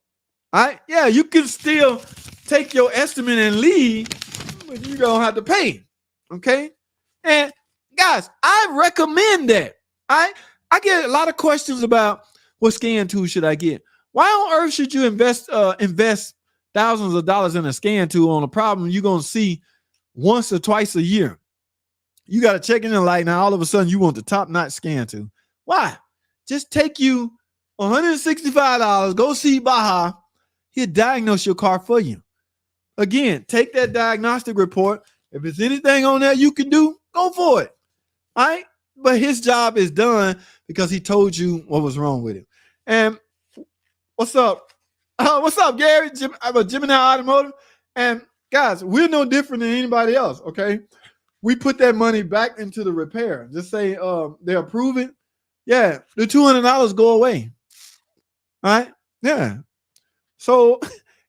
All right? Yeah, you can still take your estimate and leave, but you're going to have to pay. Okay? And guys, I recommend that. I get a lot of questions about what scan tool should I get. Why on earth should you invest thousands of dollars in a scan tool on a problem you're going to see once or twice a year? You got to check in the light. Now, all of a sudden, you want the top-notch scan tool. Why? Just take you $165, go see Baja. He'll diagnose your car for you. Again, take that diagnostic report. If there's anything on there you can do, go for it. All right? But his job is done because he told you what was wrong with it. And what's up? What's up, Gary? Gemini Automotive. And guys, we're no different than anybody else, okay? We put that money back into the repair. Just say they approve it. Yeah, the $200 go away. All right? Yeah. So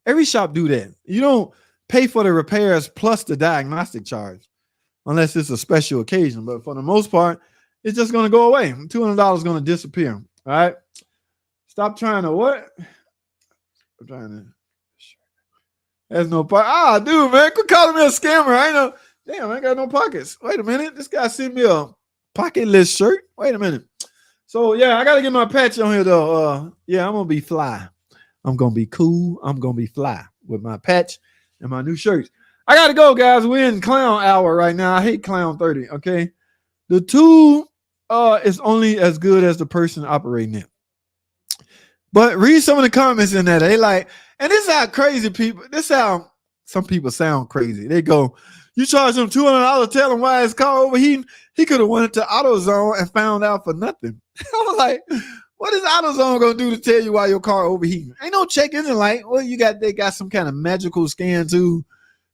every shop do that. You don't pay for the repairs plus the diagnostic charge unless it's a special occasion. But for the most part, it's just going to go away. $200 is going to disappear. All right? Stop trying to what? I'm trying to. There's no pocket. Dude, man, quit calling me a scammer. I ain't know. Damn, I ain't got no pockets. Wait a minute. This guy sent me a pocketless shirt. Wait a minute. So, yeah, I got to get my patch on here, though. Yeah, I'm going to be fly. I'm going to be cool. I'm going to be fly with my patch and my new shirts. I got to go, guys. We're in clown hour right now. I hate clown 30, okay? The tool is only as good as the person operating it. But read some of the comments in there. They like, and this is how crazy people, this is how some people sound crazy. They go, you charge him $200, tell him why his car overheating. He could have went to AutoZone and found out for nothing. I was like, what is AutoZone going to do to tell you why your car overheating? Ain't no check engine light. Well, they got some kind of magical scan tool.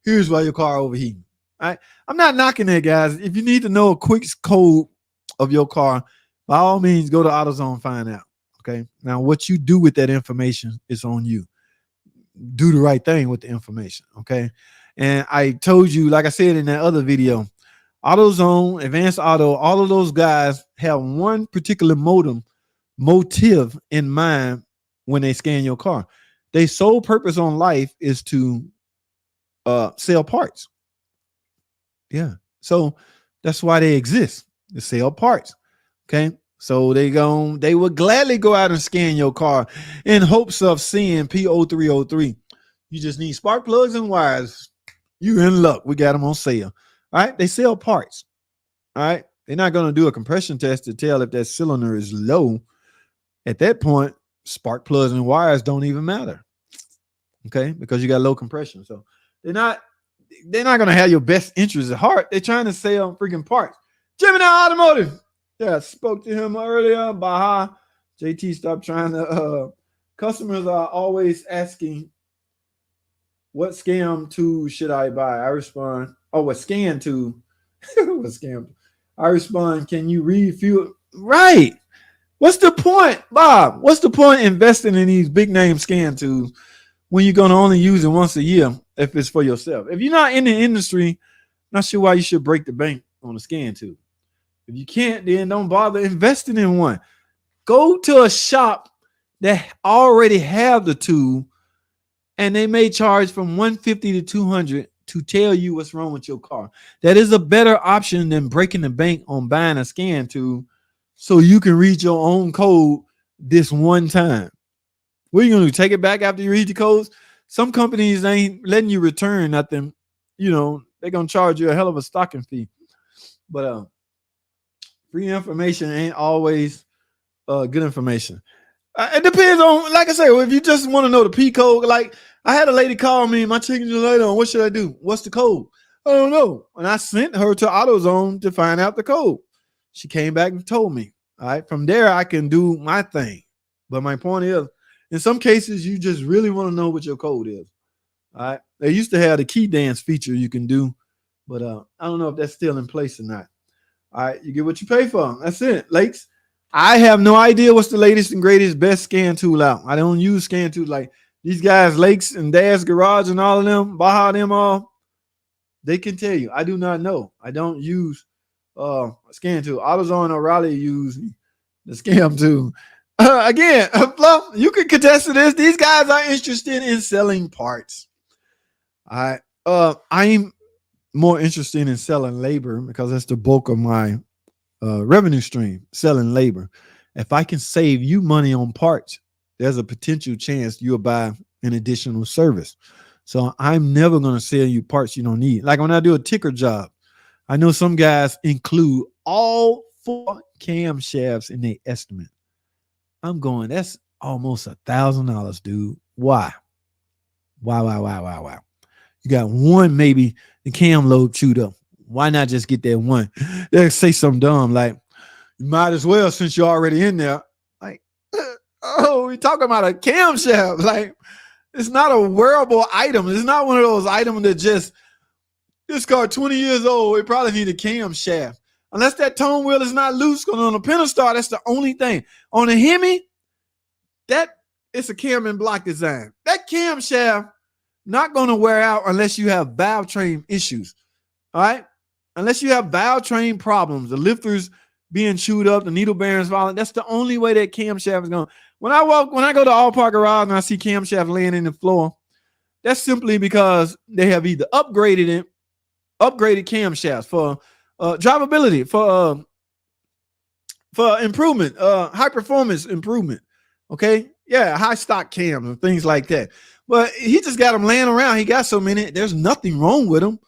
Here's why your car overheating. All right. I'm not knocking that, guys. If you need to know a quick code of your car, by all means, go to AutoZone and find out. Okay. Now, what you do with that information is on you. Do the right thing with the information. Okay. And I told you, like I said in that other video, AutoZone, Advanced Auto, all of those guys have one particular motive in mind when they scan your car. Their sole purpose on life is to sell parts. Yeah. So that's why they exist, to sell parts. Okay. So they would gladly go out and scan your car in hopes of seeing P0303. You just need spark plugs and wires. You in luck. We got them on sale. All right. They sell parts. All right. They're not going to do a compression test to tell if that cylinder is low. At that point, spark plugs and wires don't even matter. Okay. Because you got low compression. So they're not going to have your best interests at heart. They're trying to sell freaking parts. Gemini Automotive. Yeah, I spoke to him earlier. Baha. JT, stop trying to. Customers are always asking, what scam tool should I buy? I respond, what scan tool? What scam? I respond, can you refuel? Right. What's the point, Bob? What's the point investing in these big name scan tools when you're going to only use it once a year if it's for yourself? If you're not in the industry, not sure why you should break the bank on a scan tool. If you can't, then don't bother investing in one. Go to a shop that already have the tool, and they may charge from $150 to $200 to tell you what's wrong with your car. That is a better option than breaking the bank on buying a scan tool so you can read your own code this one time. What are you going to do? Take it back after you read the codes? Some companies ain't letting you return nothing. You know, they're going to charge you a hell of a stocking fee. But Free information ain't always good information. It depends on, like I said, if you just want to know the P code. Like I had a lady call me, my chicken's later on. What should I do? What's the code? I don't know. And I sent her to AutoZone to find out the code. She came back and told me. All right. From there, I can do my thing. But my point is, in some cases, you just really want to know what your code is. All right. They used to have the key dance feature you can do, but I don't know if that's still in place or not. All right. You get what you pay for. That's it. Lakes. I have no idea what's the latest and greatest best scan tool out. I don't use scan tools like these guys, Lakes and Dad's Garage and all of them, Baja them all. They can tell you. I do not know. I don't use scan tool. AutoZone or Raleigh use the scam tool. Again, Fluff, you can contest to this. These guys are interested in selling parts. I'm more interested in selling labor because that's the bulk of my revenue stream, selling labor. If I can save you money on parts, there's a potential chance you'll buy an additional service. So I'm never going to sell you parts you don't need. Like when I do a ticker job, I know some guys include all 4 camshafts in their estimate. I'm going, that's almost $1,000, dude. Why? Why? You got one, maybe the cam lobe chewed up. Why not just get that one? They'll say something dumb like, you might as well since you're already in there. Like, oh, we talking about a camshaft. Like, it's not a wearable item. It's not one of those items that just, this car 20 years old, it probably need a camshaft. Unless that tone wheel is not loose, because on a Pentastar, that's the only thing. On a Hemi, that it's a cam and block design. That camshaft not going to wear out unless you have valve train issues. All right? Unless you have valve train problems, the lifters being chewed up, the needle bearings falling. That's the only way that camshaft is going. When I go to All Park Garage and I see camshaft laying in the floor, that's simply because they have either upgraded camshafts for drivability, for improvement, high performance improvement. Okay, yeah, high stock cams and things like that. But he just got them laying around. He got so many. There's nothing wrong with them.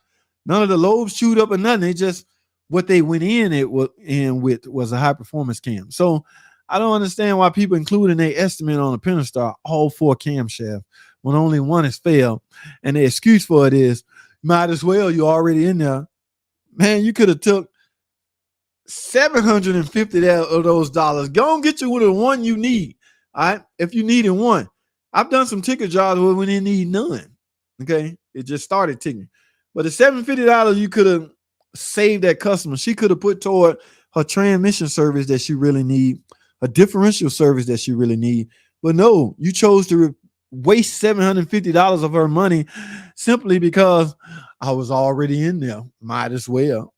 None of the lobes chewed up or nothing. They just what they went in with was a high performance cam. So I don't understand why people including their estimate on a Pentastar all 4 camshaft when only one has failed, and the excuse for it is might as well, you're already in there. Man, you could have took $750 of those dollars. Go and get you with the one you need. All right, if you needed one. I've done some ticket jobs where we didn't need none. Okay, it just started ticking. But the $750 you could have saved that customer. She could have put toward her transmission service that she really need, a differential service that she really need. But no, you chose to waste $750 of her money simply because I was already in there. Might as well.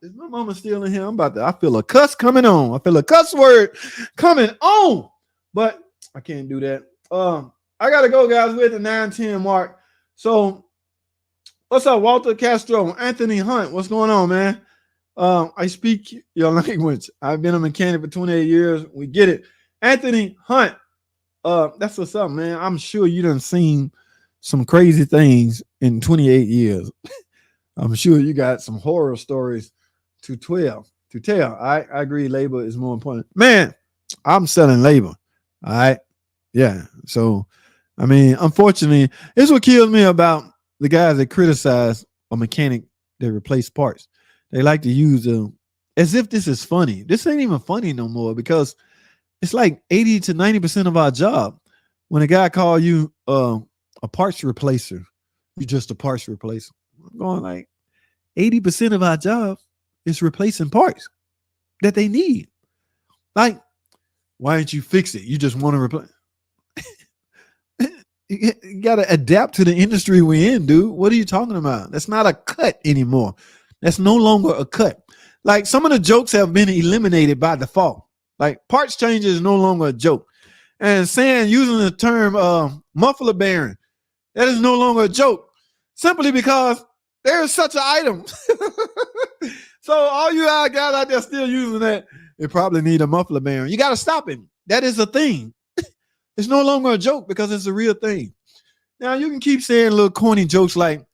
Is my mama still in here? I feel a cuss coming on. I feel a cuss word coming on. But I can't do that. I gotta go, guys. We're at the 9:10 mark. So what's up, Walter Castro? Anthony Hunt, what's going on, man? I speak your language. I've been a mechanic for 28 years. We get it. Anthony Hunt, that's what's up, man. I'm sure you done seen some crazy things in 28 years. I'm sure you got some horror stories to tell. I agree. Labor is more important. Man, I'm selling labor. All right. Yeah. So, I mean, unfortunately, it's what kills me about the guys that criticize a mechanic that replace parts. They like to use them as if this is funny. This ain't even funny no more because it's like 80 to 90% of our job. When a guy call you a parts replacer, you're just a parts replacer. I'm going like 80% of our job is replacing parts that they need. Like, why didn't you fix it? You just want to replace. You got to adapt to the industry we're in, dude. What are you talking about? That's not a cut anymore. That's no longer a cut. Like some of the jokes have been eliminated by default. Like parts change is no longer a joke. And using the term muffler bearing, that is no longer a joke. Simply because there is such an item. So all you guys out there still using that, they probably need a muffler bearing. You got to stop it. That is a thing. It's no longer a joke because it's a real thing. Now you can keep saying little corny jokes like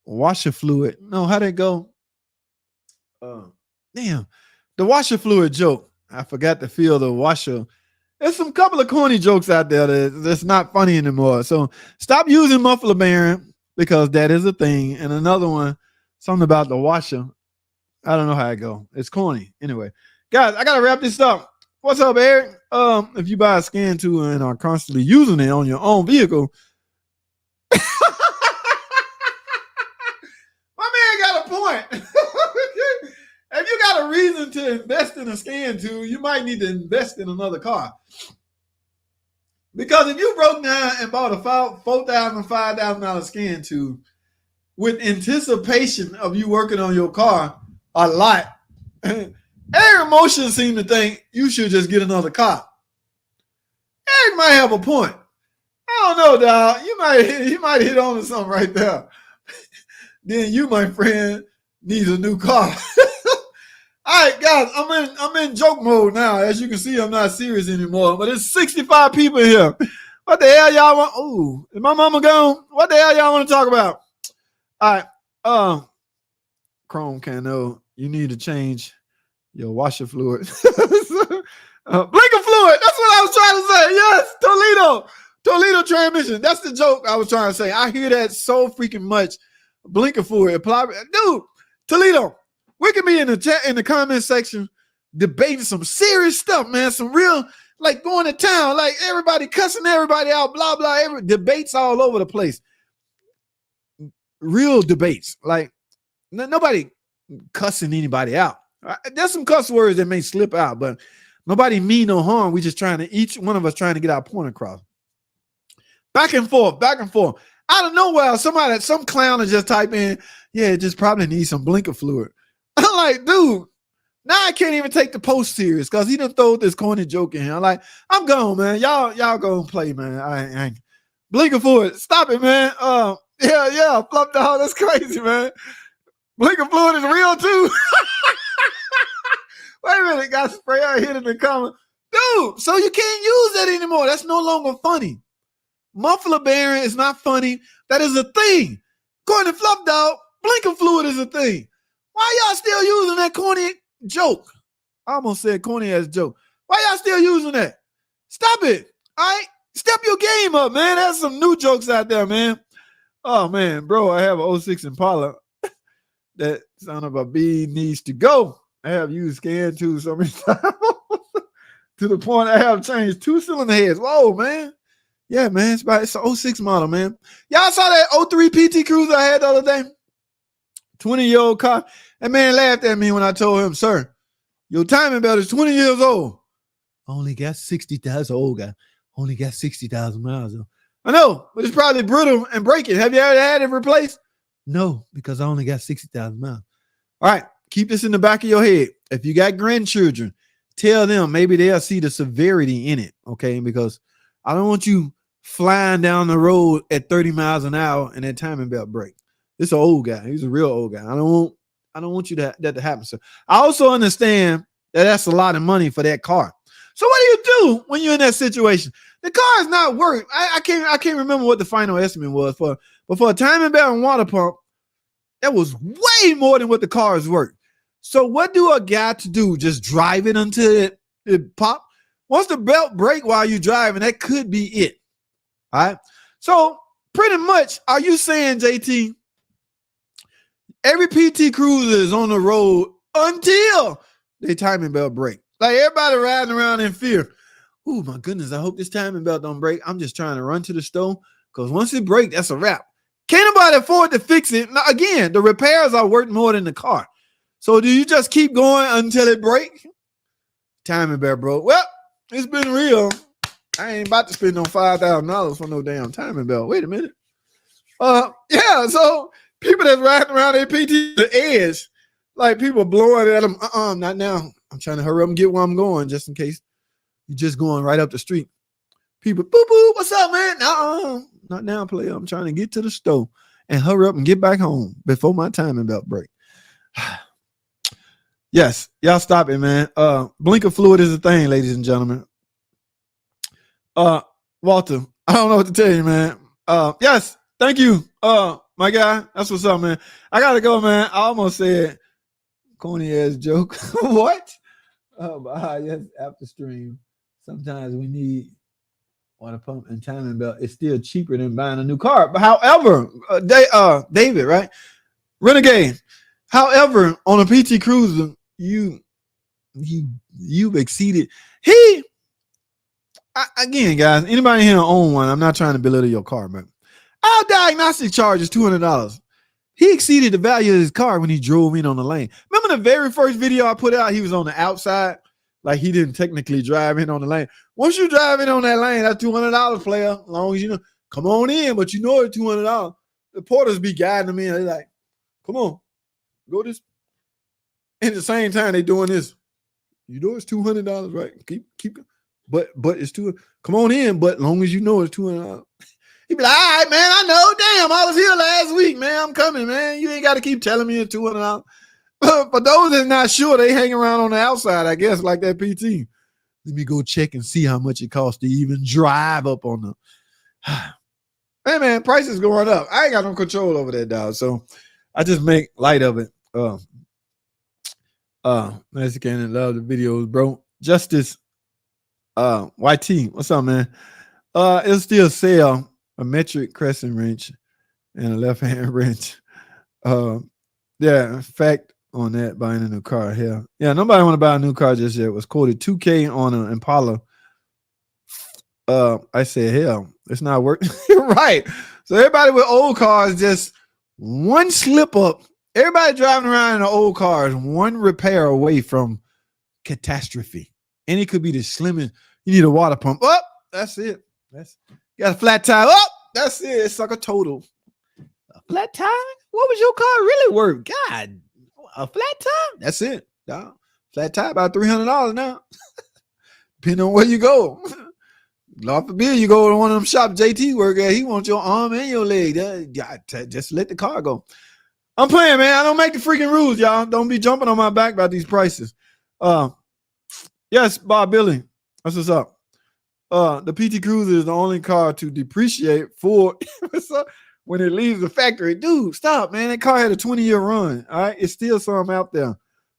washer fluid. No, how'd it go? Uh, damn, the washer fluid joke. I forgot to fill the washer. There's some couple of corny jokes out there that's not funny anymore. So stop using muffler bearing because that is a thing. And another one, something about the washer. I don't know how it go. It's corny. Anyway, guys, I gotta wrap this up. What's up, Eric? If you buy a scan tool and are constantly using it on your own vehicle, my man got a point. If you got a reason to invest in a scan tool, you might need to invest in another car. Because if you broke down and bought a $4,000, $5,000 scan tool with anticipation of you working on your car a lot, Eric Motion seemed to think you should just get another car. Eric might have a point. I don't know, dog. You might hit on to something right there. Then you, my friend, needs a new car. All right, guys, I'm in joke mode now. As you can see, I'm not serious anymore. But it's 65 people here. What the hell y'all want? Oh, is my mama gone? What the hell y'all want to talk about? All right, Chrome Cano, you need to change your washer fluid. Blinker fluid. That's what I was trying to say. Yes, Toledo transmission. That's the joke I was trying to say. I hear that so freaking much. Blinker fluid. Dude, Toledo. We can be in the chat in the comment section debating some serious stuff, man. Some real, like going to town, like everybody cussing everybody out, blah, blah, debates all over the place. Real debates. Like nobody cussing anybody out. There's some cuss words that may slip out, but nobody mean no harm. We just each one of us trying to get our point across. Back and forth. Out of nowhere, some clown will just type in, yeah, it just probably needs some blinker fluid. I'm like, dude, now I can't even take the post serious because he done throw this corny joke in here. I'm like, I'm gone, man. Y'all go and play, man. I ain't blinker fluid. Stop it, man. Yeah, flop dog. That's crazy, man. Blinker fluid is real too. Wait a minute, got spray out here in the comment. Dude, so you can't use that anymore. That's no longer funny. Muffler bearing is not funny. That is a thing. According to Flop Dog, blinker fluid is a thing. Why y'all still using that corny joke? I almost said corny ass joke. Why y'all still using that? Stop it. All right? Step your game up, man. There's some new jokes out there, man. Oh, man, bro, I have an 06 Impala. That son of a bee needs to go. I have used scan tools so many times to the point I have changed 2 cylinder heads. Whoa, man. Yeah, man, it's an 06 model, man. Y'all saw that 03 PT Cruiser I had the other day? 20-year-old car. That man laughed at me when I told him, sir, your timing belt is 20 years old. Only got 60,000 old guy. Only got 60,000 miles. I know, but it's probably brittle and breaking. Have you ever had it replaced? No, because I only got 60,000 miles. All right, keep this in the back of your head. If you got grandchildren, tell them maybe they'll see the severity in it, okay? Because I don't want you flying down the road at 30 miles an hour and that timing belt break. This is an old guy. He's a real old guy. I don't want you that to happen. So I also understand that that's a lot of money for that car. So what do you do when you're in that situation? The car is not worth. I can't remember what the final estimate was for, but for a timing belt and water pump, that was way more than what the car is worth. So what do I got to do? Just drive it until it pop? Once the belt break while you're driving, that could be it. All right. So pretty much, are you saying, JT, every PT Cruiser is on the road until the timing belt break? Like everybody riding around in fear. Oh my goodness, I hope this timing belt don't break. I'm just trying to run to the store because once it breaks, that's a wrap. Can't nobody afford to fix it. Now, again, the repairs are worth more than the car. So do you just keep going until it breaks? Timing belt broke. Well, it's been real. I ain't about to spend no $5,000 for no damn timing belt. Wait a minute. Yeah, so people that's riding around their PT the edge, like people blowing at them. Not now. I'm trying to hurry up and get where I'm going just in case you're just going right up the street. People, boo boo, what's up, man? Not now, player. I'm trying to get to the store and hurry up and get back home before my timing belt break. Yes, y'all stop it, man. Blinker fluid is a thing, ladies and gentlemen. Walter, I don't know what to tell you, man. Yes, thank you, my guy. That's what's up, man. I gotta go, man. I almost said Corny ass joke. What? But yes, after stream. Sometimes we need water pump and timing belt. It's still cheaper than buying a new car. But however, David, right? Renegade. However, on a PT Cruiser, you've exceeded. Again, guys, anybody here own one? I'm not trying to belittle your car, but our diagnostic charge is $200. He exceeded the value of his car when he drove in on the lane. Remember the very first video I put out? He was on the outside, like he didn't technically drive in on the lane. Once you drive in on that lane, that's $200, player. As long as you know, come on in, but you know it's $200. The porters be guiding them in. They're like, come on, go this. And at the same time, they doing this. You know it's $200, right? Keep. But it's $200. Come on in, but as long as you know it's $200. He be like, all right, man, I know. Damn, I was here last week, man. I'm coming, man. You ain't got to keep telling me it's $200. For those that's not sure, they hang around on the outside, I guess, like that PT. Let me go check and see how much it costs to even drive up on the. Hey, man, prices going up. I ain't got no control over that, dog. So I just make light of it. Mexican and love the videos, bro. Justice, YT, what's up, man? It'll still sell a metric crescent wrench and a left-hand wrench. Yeah, fact on that, buying a new car. Yeah, nobody want to buy a new car just yet. It was quoted $2K on an Impala. I said, hell, it's not working. Right. So everybody with old cars, just one slip up. Everybody driving around in an old car is one repair away from catastrophe. And it could be the slimmest. You need a water pump. Oh, that's it. You got a flat tire. Oh, that's it. It's like a total. A flat tire? What was your car really worth? God, a flat tire? That's it. No. Flat tire about $300 now. Depending on where you go. Lord forbid you go to one of them shops JT work at. He wants your arm and your leg. Just let the car go. I'm playing, man. I don't make the freaking rules, y'all. Don't be jumping on my back about these prices. Yes, Bob Billy. That's what's up. The PT Cruiser is the only car to depreciate for when it leaves the factory. Dude, stop, man. That car had a 20-year run. All right. It's still some out there.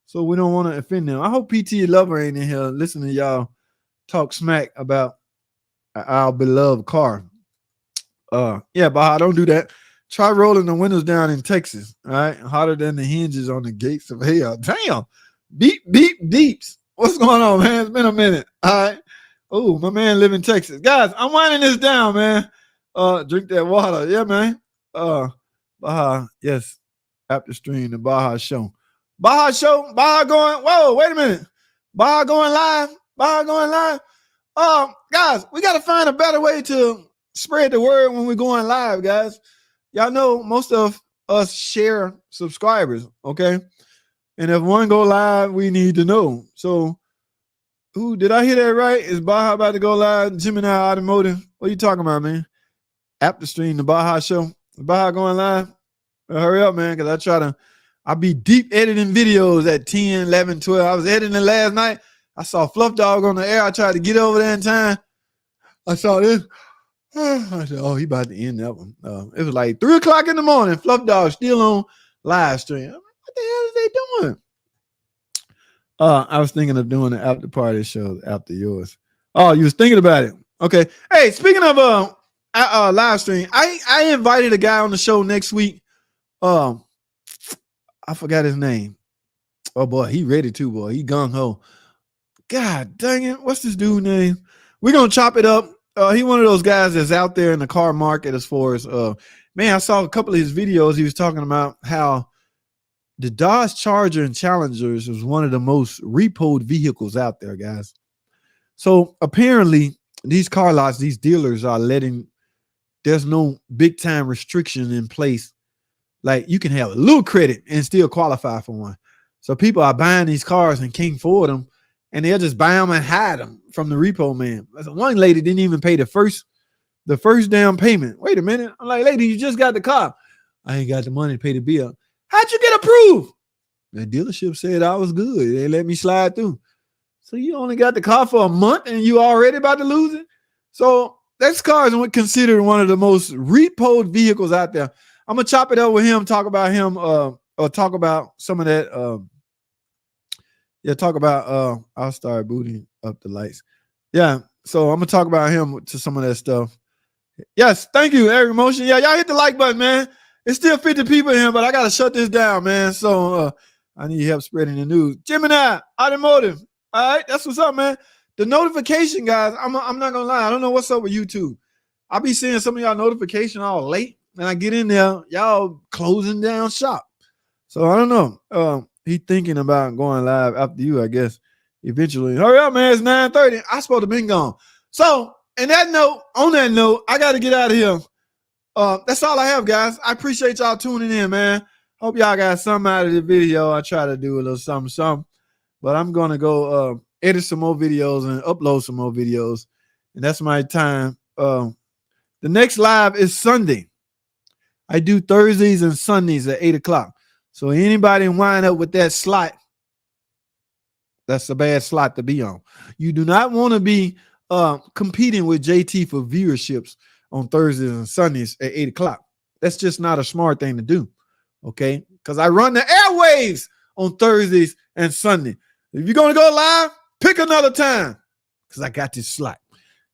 So we don't want to offend them. I hope PT Lover ain't in here listening to y'all talk smack about our beloved car. Yeah, Baha, don't do that. Try rolling the windows down in Texas. All right. Hotter than the hinges on the gates of hell. Damn. Beep, beep, deeps. What's going on, man? It's been a minute. All right. Oh, my man live in Texas. Guys, I'm winding this down, man. Drink that water. Yeah, man. Baha, yes. After stream, the Baha show. Baha show. Baha going. Whoa, wait a minute. Baha going live. Baha going live. Guys, we got to find a better way to spread the word when we're going live, guys. Y'all know most of us share subscribers, okay? And if one go live, we need to know. So, who did I hear that right? Is Baja about to go live? Gemini Automotive. What are you talking about, man? After stream, the Baja show. Is Baja going live? Well, hurry up, man, because I be deep editing videos at 10, 11, 12. I was editing last night. I saw Fluff Dog on the air. I tried to get over there in time. I saw this. I said, oh, he about to end that one. It was like 3 o'clock in the morning. Fluff Dog still on live stream. I'm like, what the hell is they doing? I was thinking of doing an after party show after yours. Oh, you was thinking about it. Okay. Hey, speaking of live stream, I invited a guy on the show next week. I forgot his name. Oh boy, he ready too, boy. He gung ho. God dang it. What's this dude's name? We're gonna chop it up. He one of those guys that's out there in the car market as far as man, I saw a couple of his videos. He was talking about how the Dodge Charger and Challengers is one of the most repoed vehicles out there, guys. So apparently these car lots, these dealers are there's no big time restriction in place. Like you can have a little credit and still qualify for one. So people are buying these cars and can't afford them. And they'll just buy them and hide them from the repo man. One lady didn't even pay the first down payment. Wait a minute. I'm like, lady, you just got the car. I ain't got the money to pay the bill. How'd you get approved? The dealership said I was good. They let me slide through. So you only got the car for a month and you already about to lose it? So that car is considered one of the most repoed vehicles out there. I'm going to chop it up with him, talk about him, or talk about some of that Yeah, talk about I'll start booting up the lights. Yeah. So I'm gonna talk about him to some of that stuff. Yes, thank you, Eric Motion. Yeah, y'all hit the like button, man. It's still 50 people in here, but I gotta shut this down, man. So I need help spreading the news. Gemini Automotive. All right, that's what's up, man. The notification, guys. I'm not gonna lie. I don't know what's up with YouTube. I be seeing some of y'all notification all late, and I get in there, y'all closing down shop. So I don't know. He thinking about going live after you, I guess. Eventually, hurry up, man. It's 9:30. I supposed to been gone. So, on that note, I got to get out of here. That's all I have, guys. I appreciate y'all tuning in, man. Hope y'all got something out of the video. I try to do a little something. But I'm gonna go edit some more videos and upload some more videos, and that's my time. The next live is Sunday. I do Thursdays and Sundays at 8:00. So anybody wind up with that slot, that's a bad slot to be on. You do not want to be competing with JT for viewerships on Thursdays and Sundays at 8:00. That's just not a smart thing to do. Okay, because I run the airwaves on Thursdays and Sunday. If you're gonna go live, pick another time because I got this slot.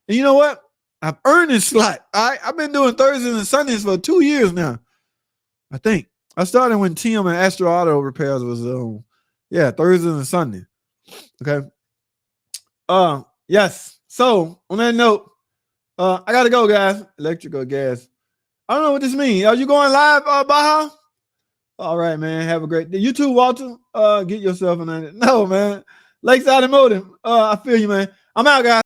And you know what? I've earned this slot. All right, I've been doing Thursdays and Sundays for 2 years now. I think I started when Tim and Astro Auto Repairs was Thursdays and Sunday. Okay. Yes. So on that note, I gotta go, guys. Electrical gas. I don't know what this means. Are you going live, Baja? All right, man. Have a great day. You too, Walter. Get yourself an no, man. Lakes Automotive. I feel you, man. I'm out, guys.